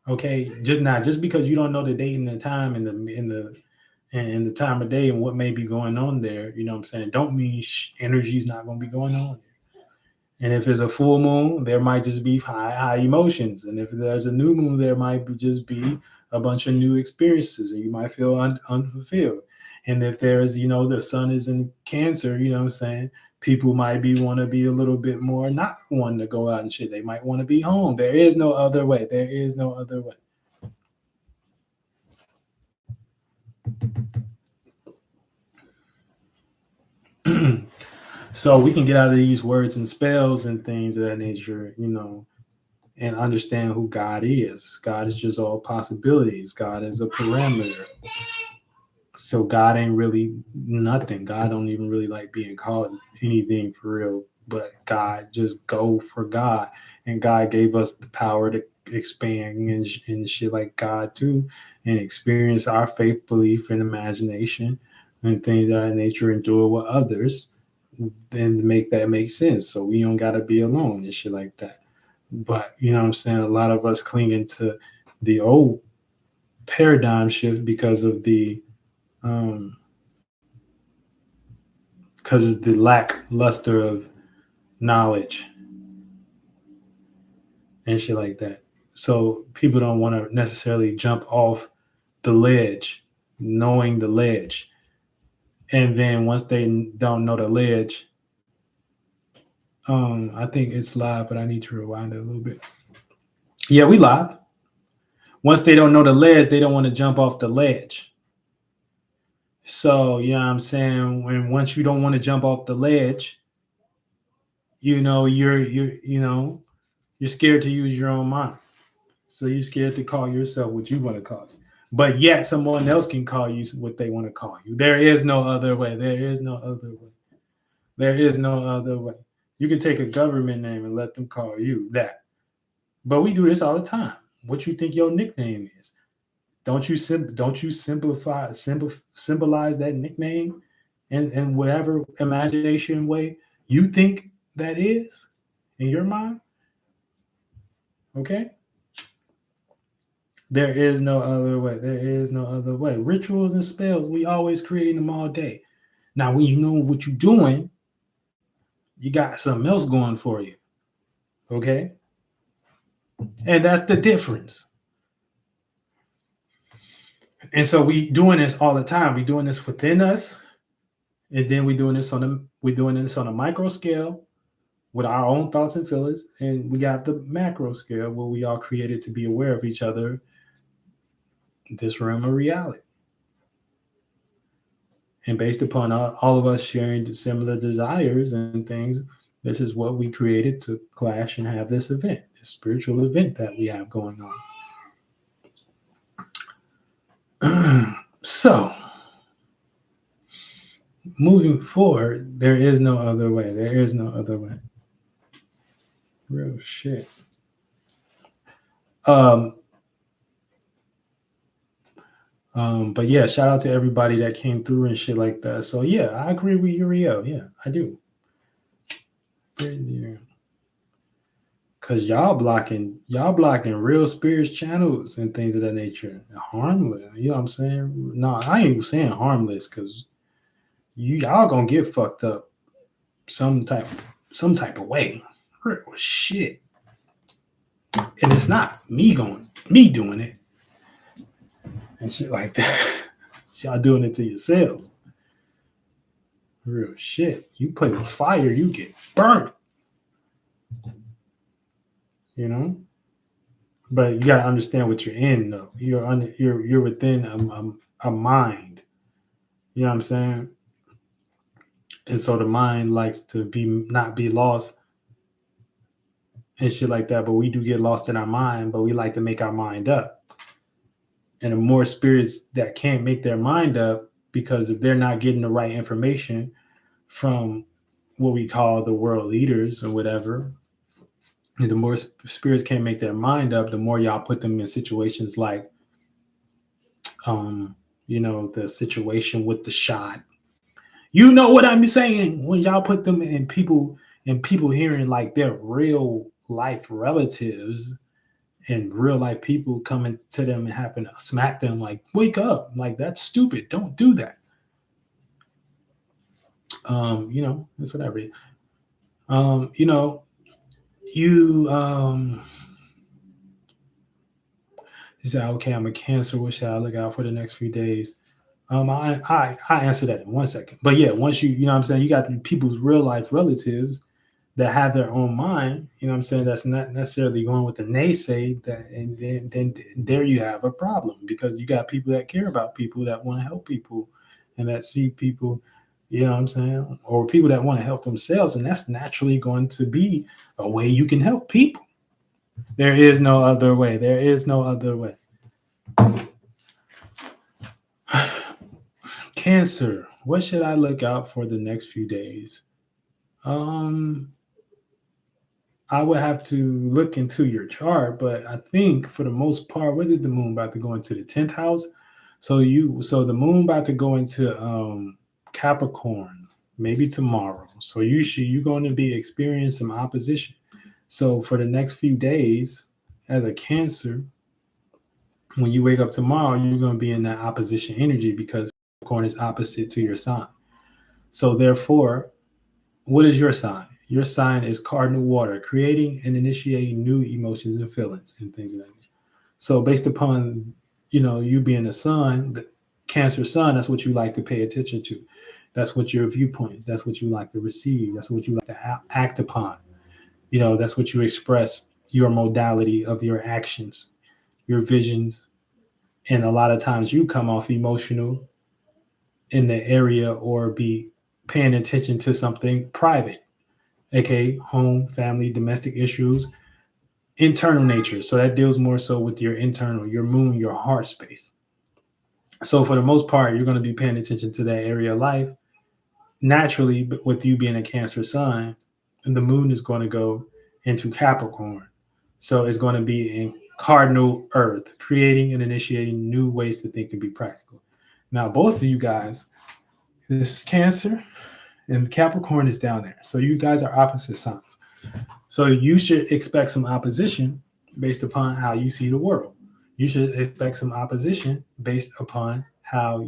Okay, just because you don't know the date and the time and the time of day and what may be going on there, you know what I'm saying? Don't mean energy is not gonna be going on. And if it's a full moon, there might just be high emotions. And if there's a new moon, there might just be a bunch of new experiences, and you might feel unfulfilled. And if there's, the sun is in Cancer, you know what I'm saying? People might want to be a little bit more not wanting to go out and shit. They might want to be home. There is no other way. There is no other way. So we can get out of these words and spells and things of that nature, and understand who God is. God is just all possibilities. God is a parameter. So God ain't really nothing. God don't even really like being called anything for real. But God, just go for God. And God gave us the power to expand and shit like God too, and experience our faith, belief, and imagination and things of that nature, and do it with others, then make that make sense. So we don't gotta be alone and shit like that. But you know what I'm saying? A lot of us clinging to the old paradigm shift because of the because of the lackluster of knowledge and shit like that. So people don't want to necessarily jump off the ledge, knowing the ledge. And then once they don't know the ledge, I think it's live, but I need to rewind it a little bit. Yeah, we live. Once they don't know the ledge, they don't want to jump off the ledge. So, you know what I'm saying? Once you don't want to jump off the ledge, you're scared to use your own mind. So you're scared to call yourself what you want to call you. But yet someone else can call you what they want to call you. There is no other way. There is no other way. There is no other way. You can take a government name and let them call you that. But we do this all the time. What you think your nickname is? Don't you symbolize that nickname in whatever imagination way you think that is in your mind? Okay? There is no other way. There is no other way. Rituals and spells, we always creating them all day. Now, when you know what you're doing, you got something else going for you. Okay? And that's the difference. And so we doing this all the time. We doing this within us, and then we doing this on a micro scale with our own thoughts and feelings, and we got the macro scale where we all created to be aware of each other, this realm of reality. And based upon all of us sharing similar desires and things, this is what we created to clash and have this event, this spiritual event that we have going on. So, moving forward, there is no other way. There is no other way. Real shit. But yeah, shout out to everybody that came through and shit like that. So yeah, I agree with Uriel. Yeah, I do. Yeah. Cause y'all blocking real spirits channels and things of that nature. Harmless. You know what I'm saying? No, I ain't saying harmless because y'all gonna get fucked up some type some type of way. Real shit. And it's not me doing it and shit like that. It's y'all doing it to yourselves. Real shit. You play with fire, you get burnt, you know? But you gotta understand what you're in though. You're within a mind. You know what I'm saying? And so the mind likes to be not be lost and shit like that. But we do get lost in our mind, but we like to make our mind up. And the more spirits that can't make their mind up because if they're not getting the right information from what we call the world leaders or whatever, and the more spirits can't make their mind up, the more y'all put them in situations like, the situation with the shot. You know what I'm saying? When y'all put them in people hearing like their real life relatives and real life people coming to them and having to smack them like, wake up, like that's stupid. Don't do that. It's whatever. Um, you know, you you say, okay, I'm a cancer. What should I look out for the next few days? I answer that in 1 second. But yeah, once you know what I'm saying, you got people's real life relatives that have their own mind, you know what I'm saying, that's not necessarily going with the naysay that and then there you have a problem because you got people that care about people that want to help people and that see people, you know what I'm saying, or people that want to help themselves, and that's naturally going to be a way you can help people. There is no other way. There is no other way. Cancer. What should I look out for the next few days? Um, I would have to look into your chart, but I think for the most part, what is the moon about to go into the 10th house? So the moon about to go into Capricorn maybe tomorrow. So you're going to be experiencing some opposition. So for the next few days, as a Cancer, when you wake up tomorrow, you're going to be in that opposition energy because Capricorn is opposite to your sign. So therefore, what is your sign? Your sign is cardinal water, creating and initiating new emotions and feelings and things like that. So based upon you being a sun, the Cancer sun, that's what you like to pay attention to. That's what your viewpoints. That's what you like to receive. That's what you like to act upon. That's what you express your modality of your actions, your visions, and a lot of times you come off emotional in the area or be paying attention to something private, aka home, family, domestic issues, internal nature. So that deals more so with your internal, your moon, your heart space. So for the most part, you're going to be paying attention to that area of life. Naturally, but with you being a Cancer sign, and the moon is going to go into Capricorn. So it's going to be in cardinal earth, creating and initiating new ways to think and be practical. Now, both of you guys, this is Cancer and Capricorn is down there. So you guys are opposite signs. So you should expect some opposition based upon how you see the world. You should expect some opposition based upon how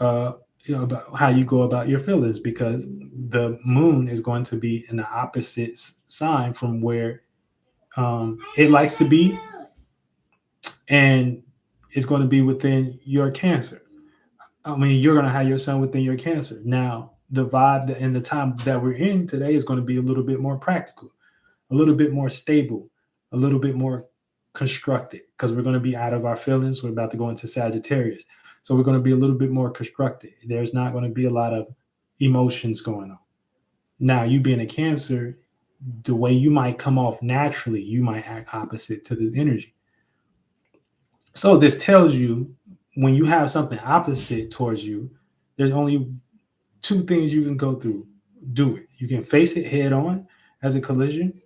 uh, about how you go about your feelings because the moon is going to be in the opposite sign from where it likes to be, and it's going to be within your Cancer. I mean, you're going to have your sun within your Cancer. Now, the vibe and the time that we're in today is going to be a little bit more practical, a little bit more stable, a little bit more constructed because we're going to be out of our feelings. We're about to go into Sagittarius. So we're going to be a little bit more constructed. There's not going to be a lot of emotions going on. Now, you being a Cancer, the way you might come off naturally, you might act opposite to this energy. So this tells you when you have something opposite towards you, there's only two things you can go through. Do it. You can face it head on as a collision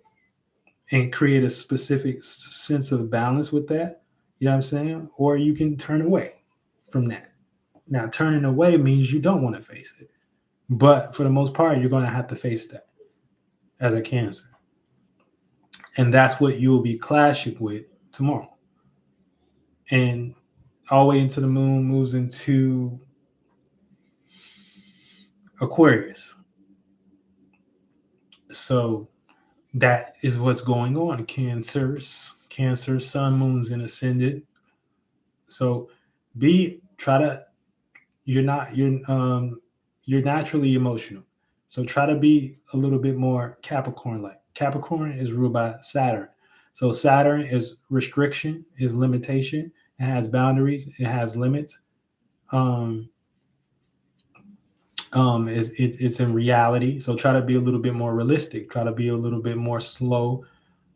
and create a specific sense of balance with that. You know what I'm saying? Or you can turn away from that. Now, turning away means you don't want to face it. But for the most part, you're going to have to face that as a Cancer. And that's what you will be clashing with tomorrow. And all the way into the moon moves into Aquarius. So that is what's going on. Cancer, sun, moon's in ascendant. So try to you're naturally emotional. So try to be a little bit more Capricorn like. Capricorn is ruled by Saturn. So Saturn is restriction, is limitation. It has boundaries, it has limits. Um, it's in reality. So try to be a little bit more realistic. Try to be a little bit more slow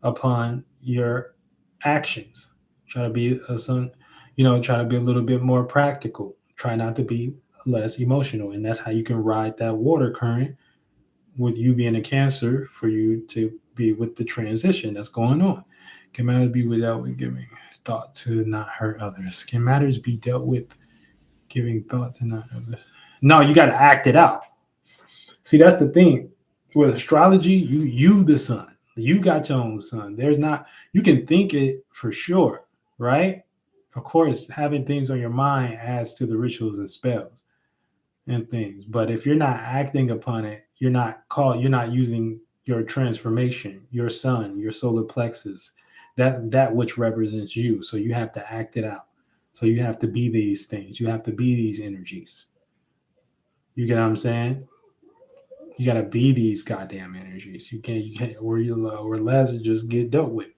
upon your actions. Try to be try to be a little bit more practical. Try not to be less emotional, and that's how you can ride that water current with you being a Cancer for you to be with the transition that's going on. Can matters be without with giving thought to not hurt others? Can matters be dealt with giving thought to not others? No, you got to act it out. See, that's the thing with astrology. You the sun. You got your own sun. There's not. You can think it for sure, right? Of course, having things on your mind adds to the rituals and spells and things. But if you're not acting upon it, you're not using your transformation, your sun, your solar plexus, that which represents you. So you have to act it out. So you have to be these things. You have to be these energies. You get what I'm saying? You gotta be these goddamn energies. You can't or less just get dealt with.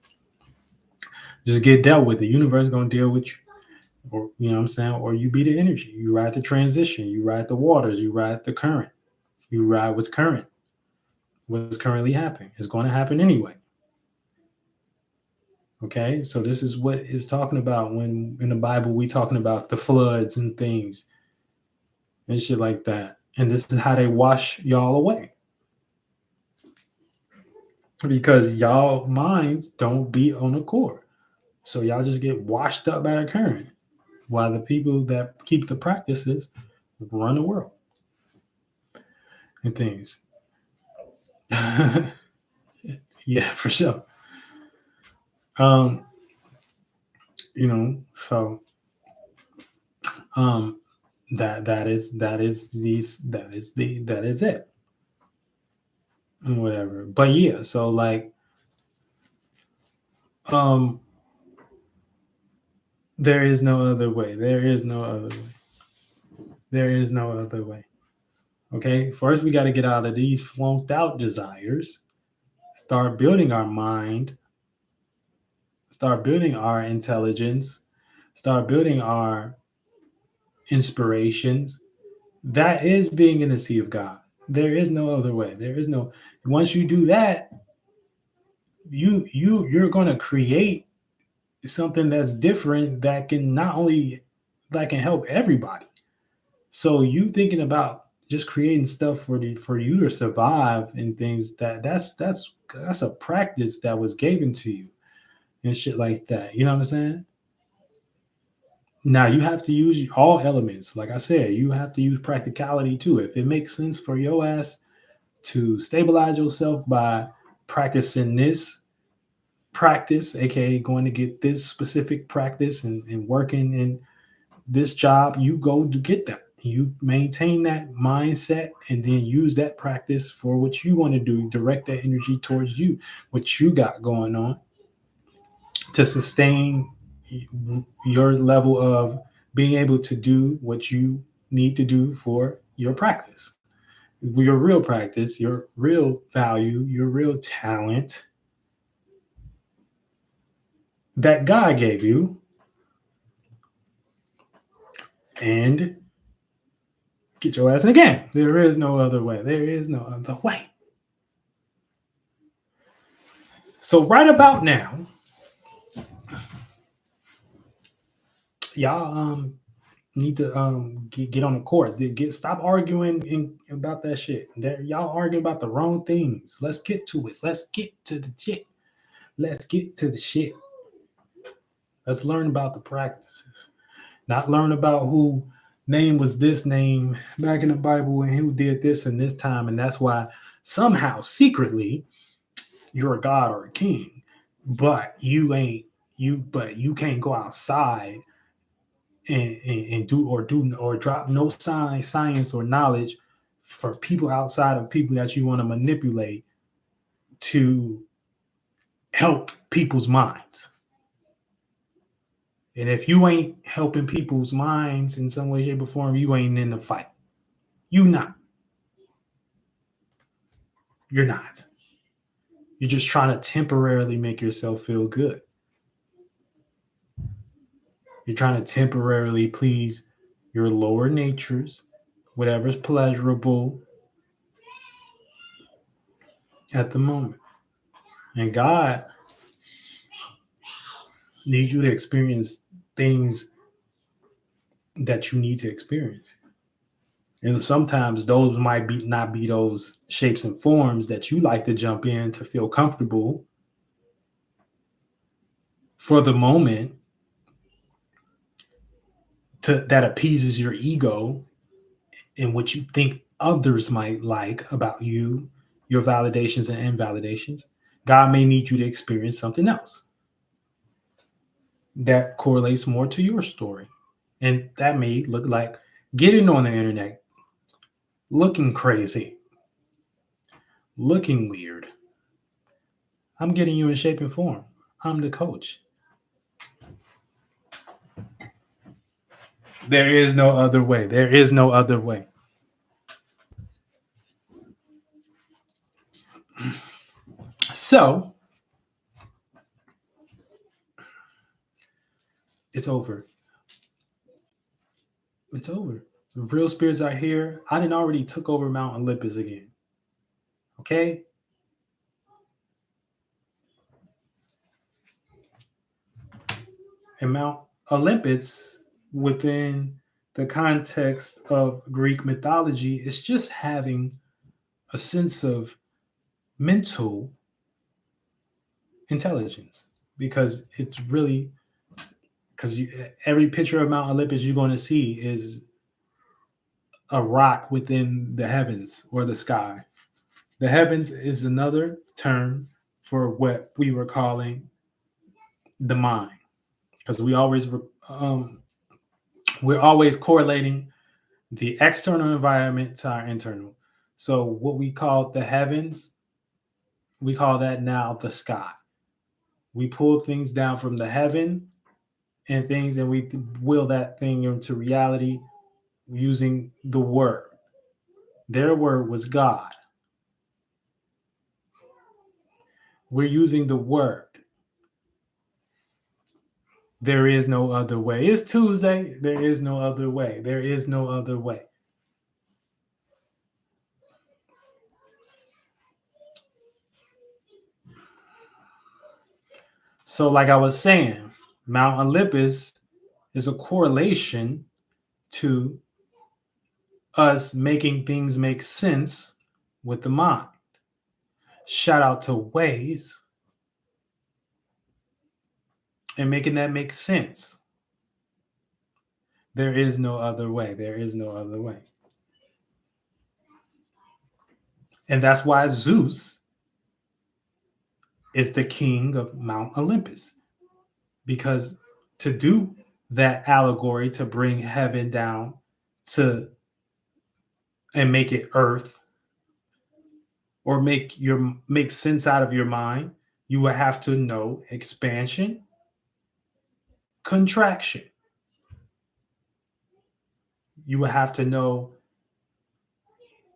Just get dealt with. The universe gonna deal with you. Or you know what I'm saying? Or you be the energy. You ride the transition, you ride the waters, you ride the current, you ride what's currently happening. It's going to happen anyway. Okay, so this is what it's talking about when in the Bible we talking about the floods and things and shit like that. And this is how they wash y'all away. Because y'all minds don't be on the core. So y'all just get washed up by the current. While the people that keep the practices run the world and things. Yeah, for sure. Um, so um that is it. And whatever. But yeah, so like um there is no other way. There is no other way. There is no other way. Okay? First we gotta get out of these flunked out desires, start building our mind, start building our intelligence, start building our inspirations. That is being in the sea of God. There is no other way. There is no once you do that, you're gonna create something that's different that can not only that can help everybody. So you thinking about just creating stuff for you to survive and things that's a practice that was given to you and shit like that. You know what I'm saying? Now you have to use all elements. Like I said, you have to use practicality too. If it makes sense for your ass to stabilize yourself by practicing this practice, aka going to get this specific practice and working in this job, you go to get that. You maintain that mindset and then use that practice for what you want to do. Direct that energy towards you, what you got going on to sustain your level of being able to do what you need to do for your practice, your real practice, your real value, your real talent that God gave you. And get your ass in the game. There is no other way. There is no other way. So right about now, y'all need to get on the court. Stop arguing about that shit. Y'all arguing about the wrong things. Let's get to it. Let's get to the shit. Let's get to the shit. Let's learn about the practices. Not learn about who name was this name back in the Bible and who did this and this time. And that's why somehow secretly you're a god or a king. but you can't go outside and do or drop no science or knowledge for people outside of people that you want to manipulate to help people's minds. And if you ain't helping people's minds in some way, shape, or form, you ain't in the fight. You not. You're not. You're just trying to temporarily make yourself feel good. You're trying to temporarily please your lower natures, whatever's pleasurable at the moment. And God needs you to experience things that you need to experience. And sometimes those might be not be those shapes and forms that you like to jump in to feel comfortable for the moment, that appeases your ego and what you think others might like about you, your validations and invalidations. God may need you to experience something else that correlates more to your story. And that may look like getting on the internet, looking crazy, looking weird. I'm getting you in shape and form. I'm the coach. There is no other way. There is no other way. So it's over. It's over. The real spirits are here. I didn't already took over Mount Olympus again. Okay? And Mount Olympus, within the context of Greek mythology, is just having a sense of mental intelligence, because it's really because every picture of Mount Olympus you're going to see is a rock within the heavens or the sky. The heavens is another term for what we were calling the mind, because we're always correlating the external environment to our internal. So what we call the heavens, we call that now the sky. We pull things down from the heaven and things, and we will that thing into reality using the word. Their word was God. We're using the word. There is no other way. It's Tuesday. There is no other way. There is no other way. So, like I was saying, Mount Olympus is a correlation to us making things make sense with the mind. Shout out to Ways and making that make sense. There is no other way. There is no other way. And that's why Zeus is the king of Mount Olympus. Because to do that allegory, to bring heaven down to and make it earth, or make sense out of your mind, you will have to know expansion, contraction. You will have to know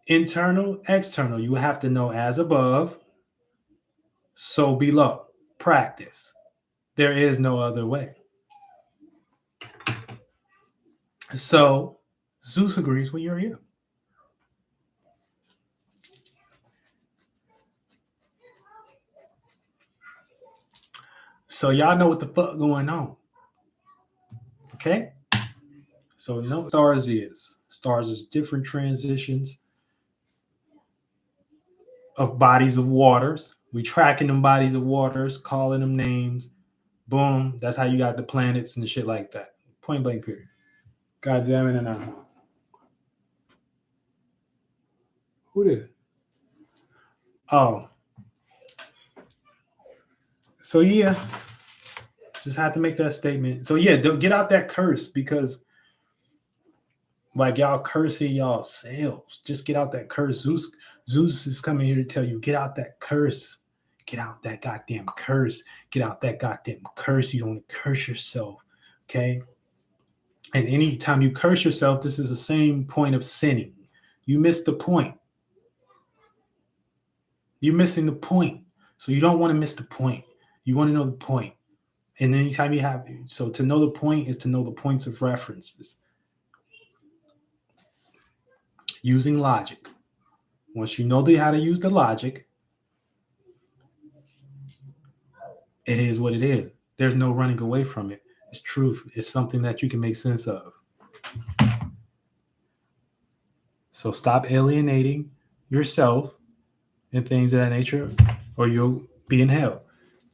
internal, external. You will have to know as above, so below. Practice. There is no other way. So Zeus agrees with Uriel. So y'all know what the fuck going on. Okay? So no stars is. Stars is different transitions of bodies of waters. We tracking them bodies of waters, calling them names. Boom. That's how you got the planets and the shit like that. Point blank period. God damn it, and who did? Oh. So yeah, just had to make that statement. So yeah, don't get out that curse because like y'all cursing y'all selves. Just get out that curse. Zeus is coming here to tell you, get out that curse. Get out that goddamn curse. Get out that goddamn curse. You don't want to curse yourself. Okay. And anytime you curse yourself, this is the same point of sinning. You missed the point. You're missing the point. So you don't want to miss the point. You want to know the point. And anytime you have, so to know the point is to know the points of references. Using logic. Once you know how to use the logic, it is what it is. There's no running away from it. It's truth. It's something that you can make sense of. So stop alienating yourself and things of that nature, or you'll be in hell.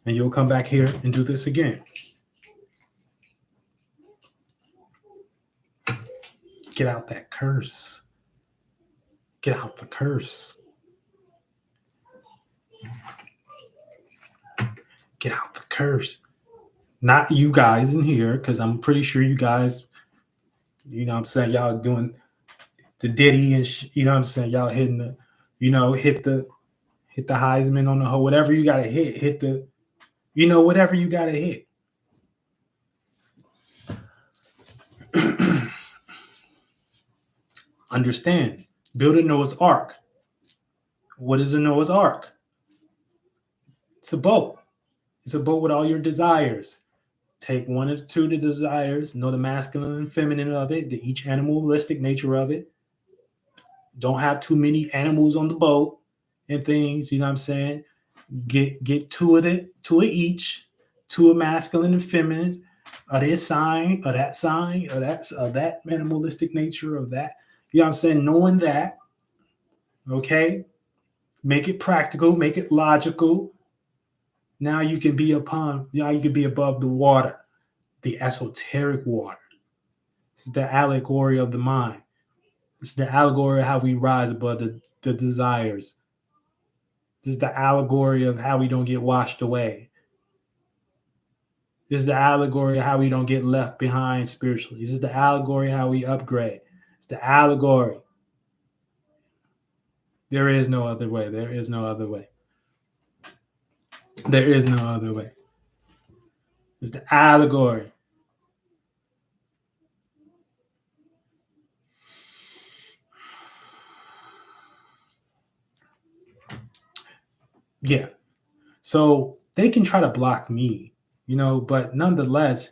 And you'll come back here and do this again. Get out that curse. Get out the curse. Get out the curse. Not you guys in here, because I'm pretty sure you guys, you know what I'm saying, y'all doing the Diddy and you know what I'm saying, y'all hitting the, you know, hit the Heisman on the hoe, whatever you gotta hit the, you know, whatever you gotta hit. Understand, build a Noah's Ark. What is a Noah's Ark? It's a boat. It's a boat with all your desires. Take one or two of the desires, know the masculine and feminine of it, the each animalistic nature of it. Don't have too many animals on the boat and things, you know what I'm saying? Get two of each, two of masculine and feminine, of this sign, of that animalistic nature of that. You know what I'm saying? Knowing that, okay, make it practical, make it logical. Now you can be above the water, the esoteric water. This is the allegory of the mind. It's the allegory of how we rise above the desires. This is the allegory of how we don't get washed away. This is the allegory of how we don't get left behind spiritually. This is the allegory of how we upgrade. It's the allegory. There is no other way. There is no other way. There is no other way. It's the allegory. Yeah. So they can try to block me, you know, but nonetheless,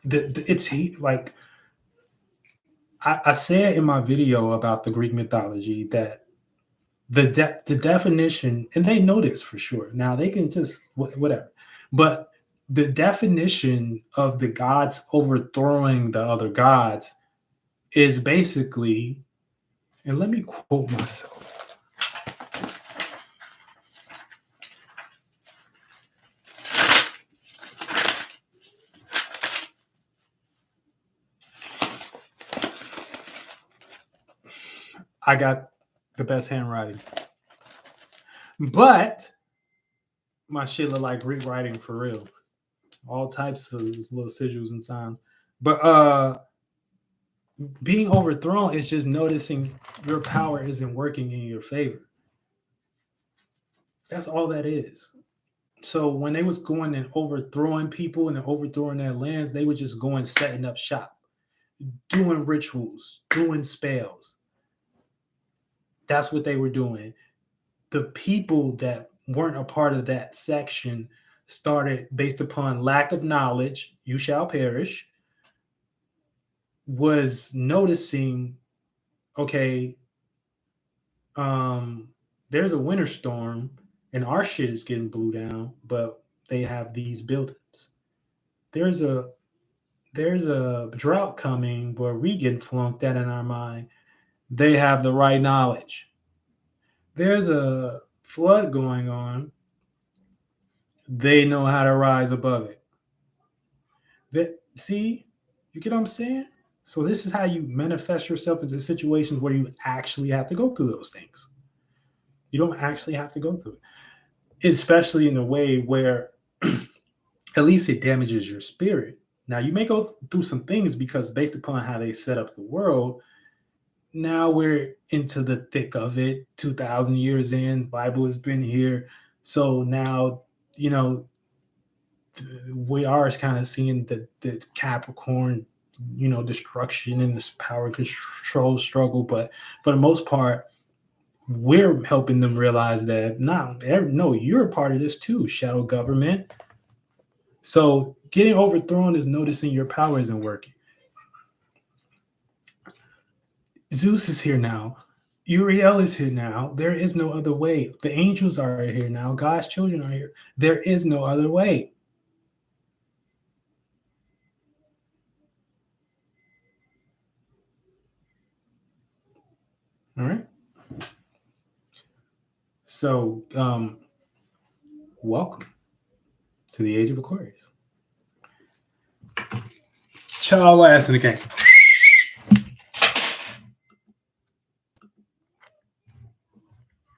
it's like I said in my video about the Greek mythology that the definition, and they know this for sure. Now they can just whatever, but the definition of the gods overthrowing the other gods is basically, and let me quote myself. I got the best handwriting, but my shit look like Greek writing for real. All types of little sigils and signs. But being overthrown is just noticing your power isn't working in your favor. That's all that is. So when they was going and overthrowing people and overthrowing their lands, they were just going setting up shop, doing rituals, doing spells. That's what they were doing. The people that weren't a part of that section started based upon lack of knowledge, you shall perish, was noticing, okay, there's a winter storm and our shit is getting blew down, but they have these buildings. There's a drought coming where we get flunked that in our mind. They have the right knowledge. There's a flood going on. They know how to rise above it. See, you get what I'm saying? So this is how you manifest yourself into situations where you actually have to go through those things. You don't actually have to go through it. especially in a way where at least it damages your spirit. Now you may go through some things because based upon how they set up the world, now we're into the thick of it. 2,000 years in, Bible has been here, so now you know we are kind of seeing the Capricorn, destruction and this power control struggle. But for the most part, we're helping them realize that no, you're a part of this too, shadow government. So getting overthrown is noticing your power isn't working. Zeus is here now. Uriel is here now. There is no other way. The angels are here now. God's children are here. There is no other way. All right. So, welcome to the age of Aquarius. Child last in the game.